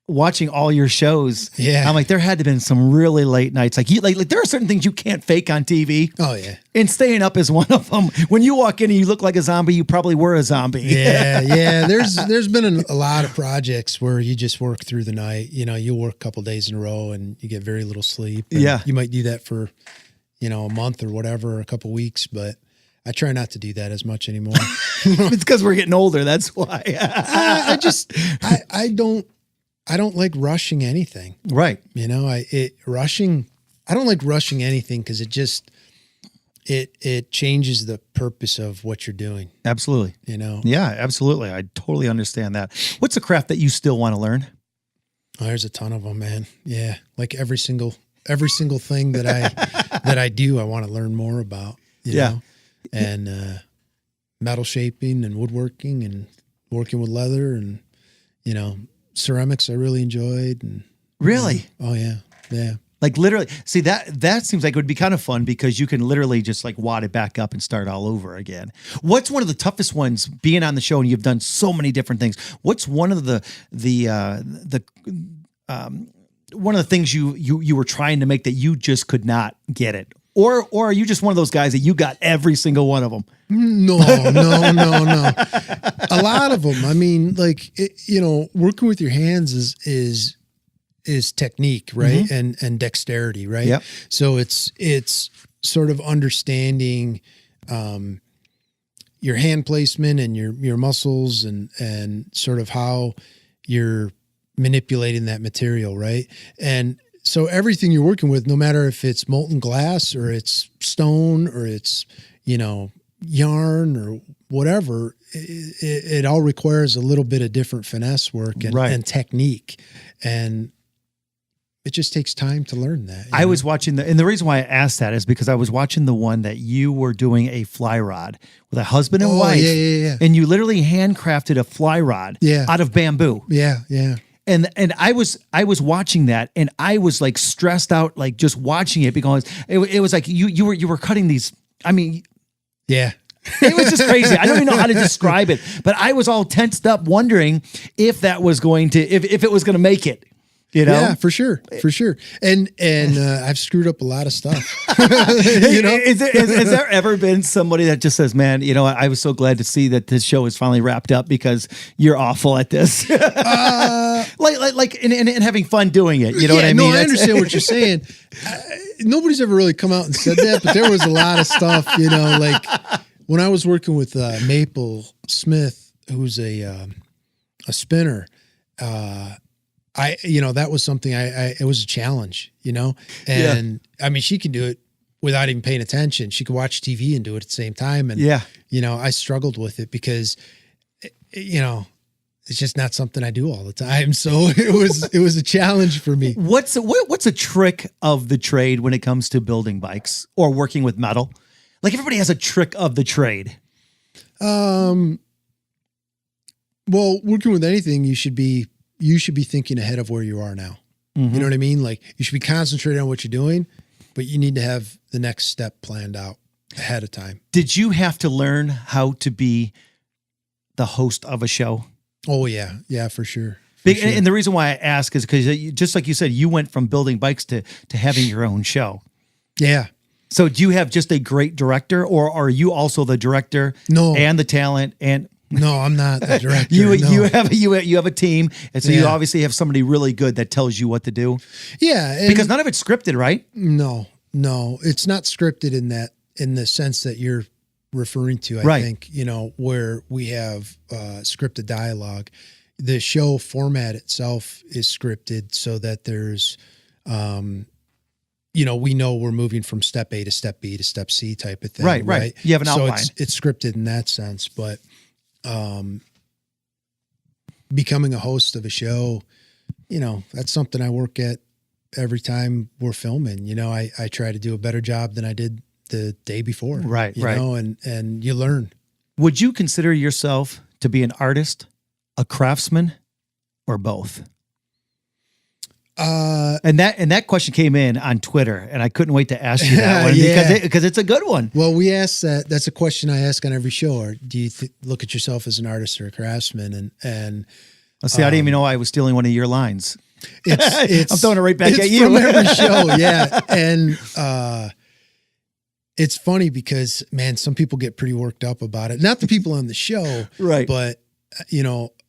watching all your shows, I'm like, there had to have been some really late nights. Like there are certain things you can't fake on TV. Oh yeah. And staying up is one of them. When you walk in and you look like a zombie, you probably were a zombie. Yeah. There's been a lot of projects where you just work through the night. You work a couple days in a row and you get very little sleep. And you might do that for, a month or whatever, a couple weeks, but I try not to do that as much anymore. It's because we're getting older. That's why. I don't like rushing anything. Right. I don't like rushing anything because it changes the purpose of what you're doing. Absolutely. Yeah, absolutely. I totally understand that. What's a craft that you still want to learn? Oh, there's a ton of them, man. Yeah. Like every single thing that I do, I want to learn more about, you know? And, metal shaping and woodworking and working with leather and, ceramics I really enjoyed. And really? Oh yeah. Yeah. Like literally, see that seems like it would be kind of fun because you can literally just like wad it back up and start all over again. What's one of the toughest ones being on the show and you've done so many different things? What's one of the one of the things you were trying to make that you just could not get it? Or are you just one of those guys that you got every single one of them? No. A lot of them. I mean, like, working with your hands is technique, right? Mm-hmm. And dexterity, right? Yep. So it's sort of understanding your hand placement and your muscles and sort of how you're manipulating that material, right? And so everything you're working with, no matter if it's molten glass or it's stone or it's, yarn or whatever, it all requires a little bit of different finesse work and technique. And it just takes time to learn that. I was watching and the reason why I asked that is because I was watching the one that you were doing a fly rod with a husband and wife. Yeah. And you literally handcrafted a fly rod out of bamboo. Yeah. And I was watching that and I was like stressed out, like just watching it because it was like you were cutting these. I mean, yeah, it was just crazy. I don't even know how to describe it, but I was all tensed up wondering if that was going to, if it was going to make it. Yeah, for sure. And I've screwed up a lot of stuff. Has there ever been somebody that just says, man, I was so glad to see that this show is finally wrapped up because you're awful at this. And having fun doing it. You know what I mean? No, I understand what you're saying. Nobody's ever really come out and said that, but there was a lot of stuff, like when I was working with Maple Smith, who's a spinner, that was something it was a challenge, and I mean, she can do it without even paying attention. She could watch TV and do it at the same time. And, I struggled with it because, it's just not something I do all the time. So it was a challenge for me. What's a trick of the trade when it comes to building bikes or working with metal? Like everybody has a trick of the trade. Well, working with anything, you should be thinking ahead of where you are now. Mm-hmm. You know what I mean? Like you should be concentrating on what you're doing, but you need to have the next step planned out ahead of time. Did you have to learn how to be the host of a show? Oh yeah. Yeah, for sure. And the reason why I ask is because just like you said, you went from building bikes to having your own show. Yeah. So do you have just a great director or are you also the director and the talent and No, I'm not the director. You have a team, and so you obviously have somebody really good that tells you what to do. Yeah, because none of it's scripted, right? No, it's not scripted in the sense that you're referring to. I think where we have scripted dialogue. The show format itself is scripted so that there's, we know we're moving from step A to step B to step C type of thing. Right. You have an outline. So it's scripted in that sense, but. Becoming a host of a show, that's something I work at every time we're filming. I try to do a better job than I did the day before. Right. And you learn. Would you consider yourself to be an artist, a craftsman, or both? And that question came in on Twitter, and I couldn't wait to ask you that one because it's a good one. Well, we asked that. That's a question I ask on every show. Or do you look at yourself as an artist or a craftsman? And let's see. I didn't even know I was stealing one of your lines. It's I'm throwing it right back at you. From every show, yeah. And it's funny because, man, some people get pretty worked up about it. Not the people on the show, right? But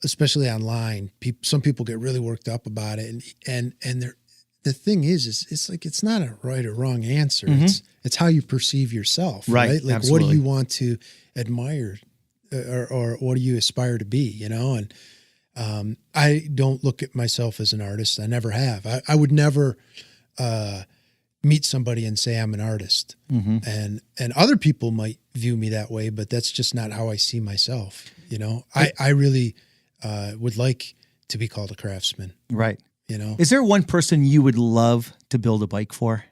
especially online, some people get really worked up about it. And the thing is it's like it's not a right or wrong answer. Mm-hmm. It's how you perceive yourself, right? Like, absolutely. What do you want to admire, or what do you aspire to be? And I don't look at myself as an artist. I never have. I would never meet somebody and say I'm an artist. Mm-hmm. And other people might view me that way, but that's just not how I see myself. I really would like to be called a craftsman. Right. Is there one person you would love to build a bike for?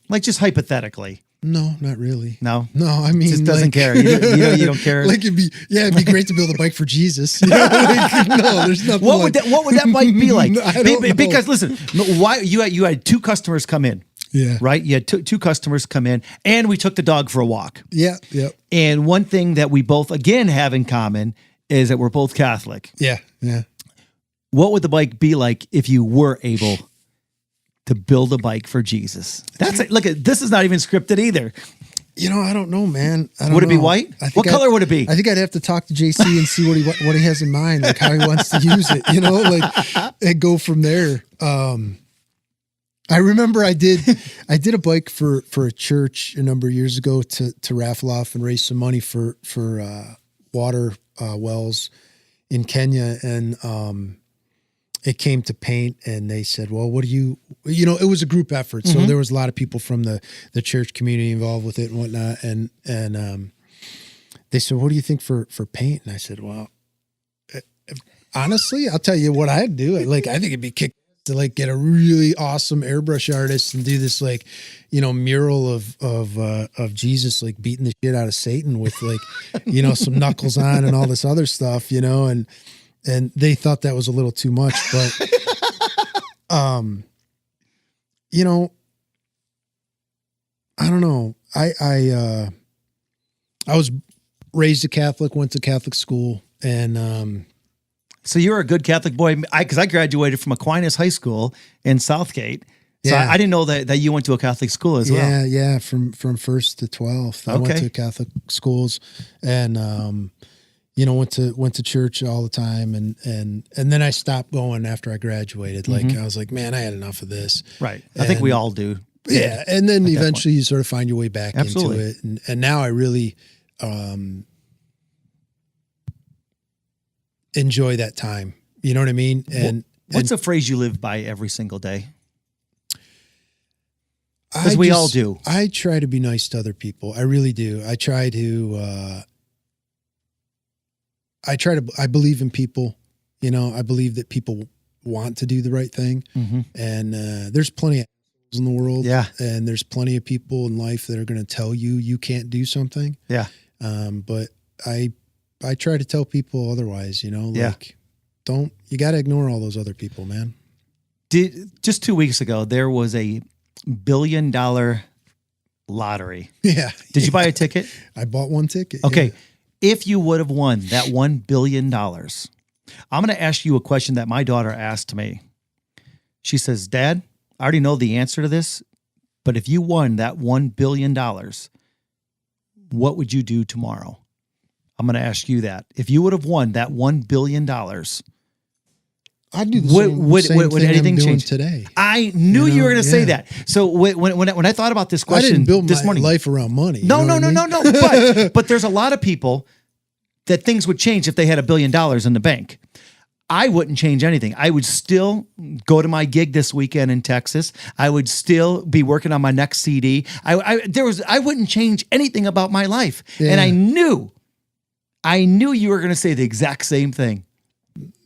Like, just hypothetically. No, not really. No, I mean, just doesn't care. You don't care. Like it'd be great to build a bike for Jesus. No, there's nothing. What would that bike be like? I don't know. Because listen, why you had two customers come in. Yeah. Right. You had two customers come in, and we took the dog for a walk. Yeah. Yeah. And one thing that we both again have in common is that we're both Catholic. Yeah. Yeah. What would the bike be like if you were able to build a bike for Jesus? That's it. Look at this. Is not even scripted either. I don't know, man. Would it be white? What color would it be? I think I'd have to talk to JC and see what he has in mind, like how he wants to use it, and go from there. I remember I did a bike for a church a number of years ago to raffle off and raise some money for water wells in Kenya, and it came to paint, and they said, well, what do it was a group effort. So there was a lot of people from the church community involved with it and whatnot. And they said, what do you think for paint? And I said, well, honestly, I'll tell you what I'd do. I think it'd be kick to get a really awesome airbrush artist and do this mural of Jesus beating the shit out of Satan with some knuckles on and all this other stuff, and they thought that was a little too much, but I don't know. I was raised a Catholic, went to Catholic school, and so you're a good Catholic boy, because I graduated from Aquinas High School in Southgate. So yeah. I didn't know that you went to a Catholic school as well. Yeah, from 1st to 12th. I went to Catholic schools, and went to church all the time, and then I stopped going after I graduated. I was like, man, I had enough of this. Right. I think we all do. Yeah, and then eventually you sort of find your way back into it, and now I really enjoy that time. You know what I mean? And what's a phrase you live by every single day? Because we all do. I try to be nice to other people. I really do. I try to. I believe in people. I believe that people want to do the right thing, and there's plenty of assholes in the world. Yeah, and there's plenty of people in life that are going to tell you can't do something. Yeah, but I try to tell people otherwise. You got to ignore all those other people, man. Just 2 weeks ago there was a $1 billion lottery. Yeah. Did you buy a ticket? I bought one ticket. Okay. Yeah. If you would have won that $1 billion, I'm going to ask you a question that my daughter asked me. She says, Dad, I already know the answer to this, but if you won that $1 billion, what would you do tomorrow? I'm going to ask you that. If you would have won that $1 billion, I'd do the same would thing anything I'm doing change today? I knew you were going to say that. So when I thought about this question, I didn't build this my morning, life around money. No. But there's a lot of people that things would change if they had $1 billion in the bank. I wouldn't change anything. I would still go to my gig this weekend in Texas. I would still be working on my next CD. I wouldn't change anything about my life. Yeah. And I knew you were going to say the exact same thing.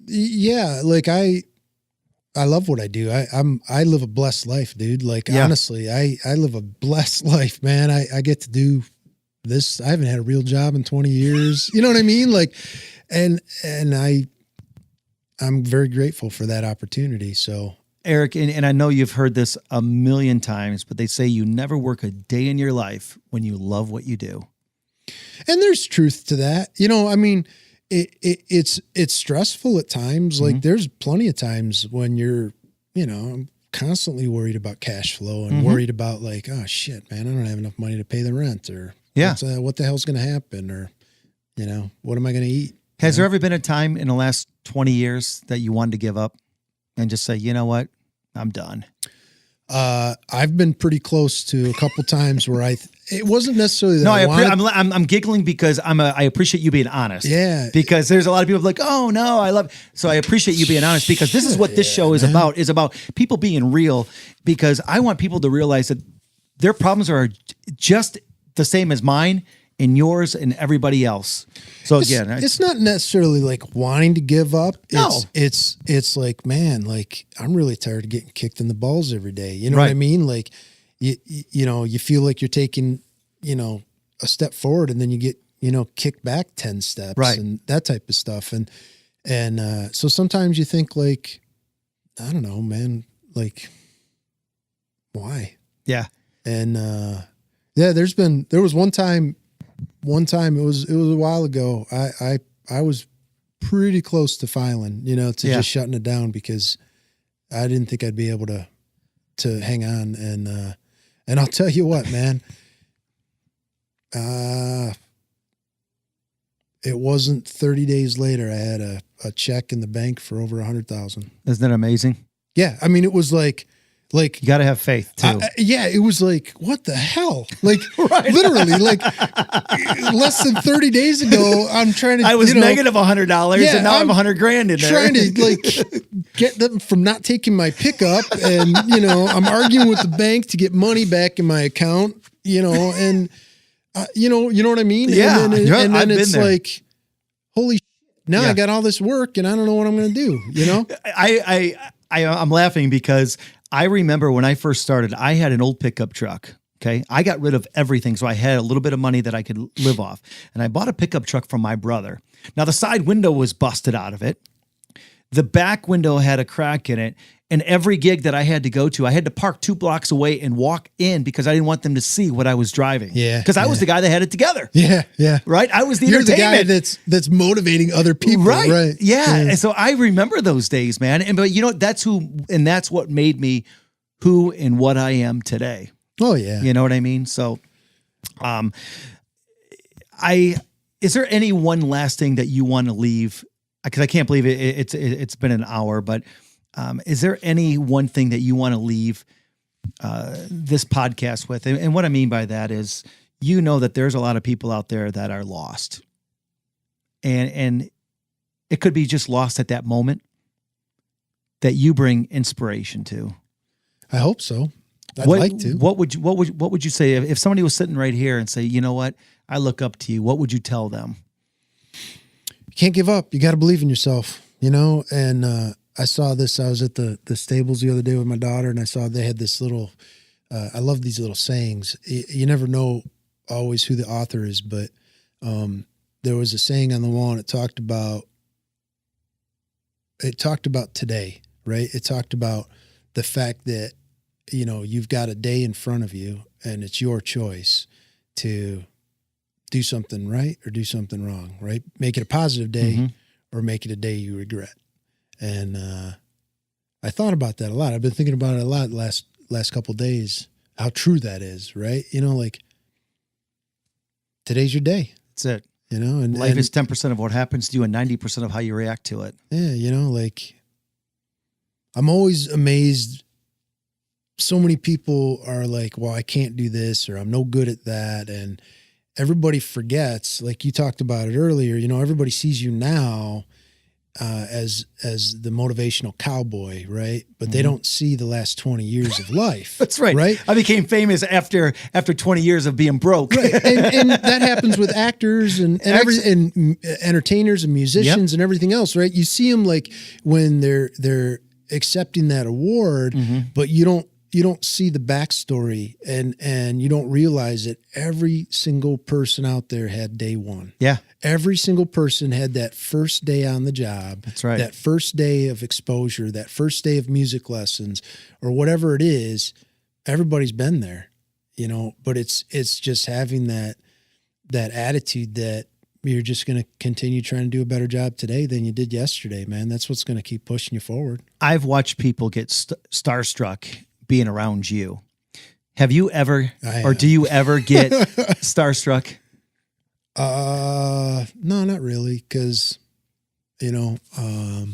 Yeah, I love what I do. I live a blessed life, dude. Honestly, I live a blessed life, man. I get to do I haven't had a real job in 20 years. You know what I mean? Like, and I'm very grateful for that opportunity. So Eric, and I know you've heard this a million times, but they say you never work a day in your life when you love what you do. And there's truth to that. You know, I mean, it's stressful at times. Like there's plenty of times when you're, you know, I'm constantly worried about cash flow and worried about like, oh shit, man, I don't have enough money to pay the rent, or what the hell's going to happen, or, you know, what am I going to eat? Has there ever been a time in the last 20 years that you wanted to give up and just say, you know what, I'm done? I've been pretty close to a couple times where it wasn't necessarily that I'm giggling because I appreciate you being honest. Yeah. Because there's a lot of people like, oh no, I love, so I appreciate you being honest, because this is what this show is about people being real, because I want people to realize that their problems are just the same as mine and yours and everybody else. So again, it's not necessarily like wanting to give up. No. It's like, man, like I'm really tired of getting kicked in the balls every day. You know what I mean? Like you know, you feel like you're taking, you know, a step forward and then you get, you know, kicked back 10 steps and that type of stuff. And so sometimes you think like, I don't know, man, like why? Yeah. And there was one time it was a while ago. I was pretty close to filing, you know, to just shutting it down, because I didn't think I'd be able to hang on. And I'll tell you what, man, it wasn't 30 days later. I had a check in the bank for over 100,000. Isn't that amazing? Yeah. I mean, it was like you got to have faith too. It was like, what the hell? Like literally like less than 30 days ago, I'm trying to, I was negative $100 and now I have $100,000 in there. Trying to like get them from not taking my pickup. And, you know, I'm arguing with the bank to get money back in my account, you know, and you know what I mean? Yeah. And then it's like, holy shit, now I got all this work and I don't know what I'm going to do, you know? I'm laughing because I remember when I first started, I had an old pickup truck. Okay. I got rid of everything. So I had a little bit of money that I could live off. And I bought a pickup truck from my brother. Now the side window was busted out of it. The back window had a crack in it. And every gig that I had to go to, I had to park 2 blocks away and walk in because I didn't want them to see what I was driving. Yeah. Because I was the guy that had it together. Yeah. Yeah. Right. I was the You're entertainment. the guy that's motivating other people. Right. Yeah. And so I remember those days, man. But you know, that's what made me who and what I am today. Oh yeah. You know what I mean? So, is there any one last thing that you want to leave? Because I can't believe it's been an hour, but is there any one thing that you want to leave this podcast with? And what I mean by that is, you know that there's a lot of people out there that are lost, and it could be just lost at that moment that you bring inspiration to. I hope so. I'd like to. What would you say if somebody was sitting right here and say, you know what, I look up to you? What would you tell them? You can't give up. You got to believe in yourself, you know? And, I saw this, I was at the stables the other day with my daughter, and I saw they had this little, I love these little sayings. You never know always who the author is, but, there was a saying on the wall, and it talked about today, right? It talked about the fact that, you know, you've got a day in front of you and it's your choice to do something right or do something wrong, right? Make it a positive day or make it a day you regret. And I thought about that a lot. I've been thinking about it a lot last couple of days, how true that is, right? You know, like today's your day. That's it. You know, and life is 10% of what happens to you and 90% of how you react to it. Yeah. You know, like I'm always amazed. So many people are like, well, I can't do this, or I'm no good at that. And everybody forgets, like you talked about it earlier, you know, everybody sees you now as the motivational cowboy, right? But they don't see the last 20 years of life. That's right. Right. I became famous after 20 years of being broke. Right. And that happens with actors and entertainers and musicians and everything else, right? You see them like when they're accepting that award, but you don't see the backstory and you don't realize that every single person out there had day one. Yeah. Every single person had that first day on the job. That's right. That first day of exposure, that first day of music lessons or whatever it is. Everybody's been there, you know, but it's just having that attitude that you're just going to continue trying to do a better job today than you did yesterday, man. That's what's going to keep pushing you forward. I've watched people get starstruck being around you. Have you ever, or do you ever get starstruck? No, not really. Cause you know, I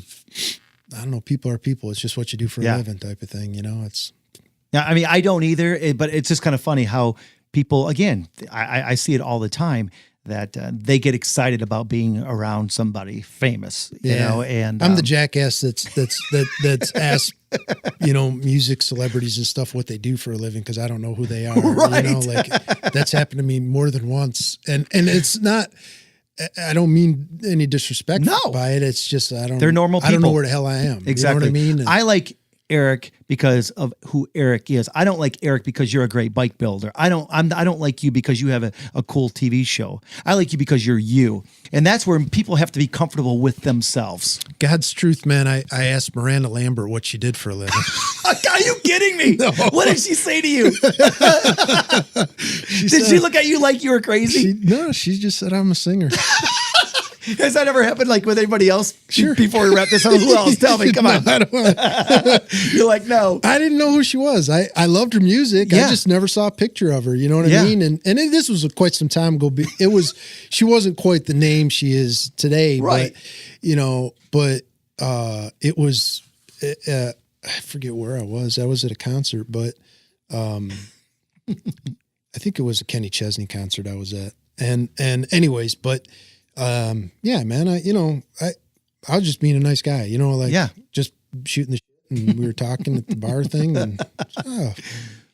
don't know. People are people. It's just what you do for a living type of thing. You know, Yeah, I mean, I don't either, but it's just kind of funny how people, again, I see it all the time, that they get excited about being around somebody famous, you know, and I'm the jackass that's asked, you know, music celebrities and stuff what they do for a living because I don't know who they are. Right. You know, like that's happened to me more than once, and it's not. I don't mean any disrespect by it. It's just they're normal people. I don't know where the hell I am. Exactly. You know what I mean? I like Eric because of who Eric is. I don't like Eric because you're a great bike builder. I don't like you because you have a cool TV show. I like you because you're you. And that's where people have to be comfortable with themselves. God's truth, man. I asked Miranda Lambert what she did for a living. Are you kidding me? No. What did she say to you? Did she look at you like you were crazy? She just said, I'm a singer. Has that ever happened like with anybody else? Sure. Before we wrap this up, who else? Tell me, come on. I don't wanna. You're like, no. I didn't know who she was. I loved her music. Yeah. I just never saw a picture of her. You know what I mean? And this was quite some time ago. She wasn't quite the name she is today. Right. But, you know, it was, I forget where I was. I was at a concert, but I think it was a Kenny Chesney concert I was at. And anyways, but yeah, man, I was just being a nice guy, you know, like just shooting the shit, and we were talking at the bar thing, and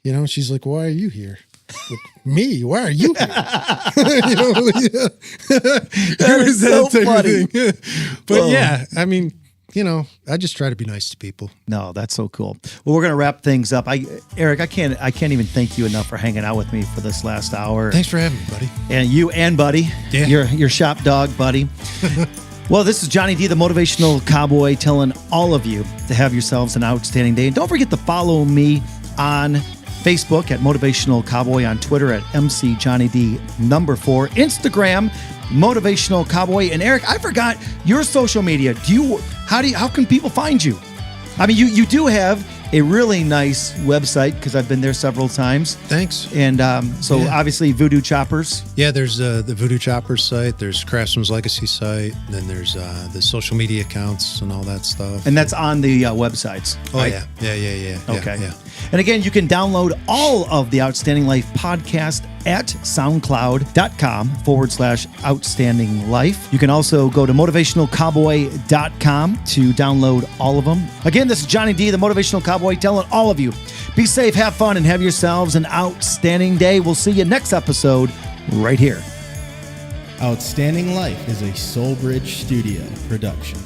you know, she's like, "Why are you here?" Like, me? Why are you here? You know, That is so funny. But yeah, I mean, you know, I just try to be nice to people. No, that's so cool. Well, we're gonna wrap things up. Eric, I can't even thank you enough for hanging out with me for this last hour. Thanks for having me, buddy. And you and Buddy, your shop dog, Buddy. Well, this is Johnny D, the Motivational Cowboy, telling all of you to have yourselves an outstanding day. And don't forget to follow me on Facebook at Motivational Cowboy, on Twitter at MCJohnnyD4, Instagram, Motivational Cowboy. And Eric, I forgot your social media. How can people find you? I mean, you do have a really nice website because I've been there several times. Thanks. And obviously Voodoo Choppers. Yeah, there's the Voodoo Choppers site. There's Craftsman's Legacy site. And then there's the social media accounts and all that stuff. And that's on the websites. Oh, right? Yeah. Okay. Yeah. And again, you can download all of the Outstanding Life podcast at soundcloud.com/outstanding life. You can also go to motivationalcowboy.com to download all of them. Again, this is Johnny D, the Motivational Cowboy, telling all of you, be safe, have fun, and have yourselves an outstanding day. We'll see you next episode right here. Outstanding Life is a Soul Bridge Studio production.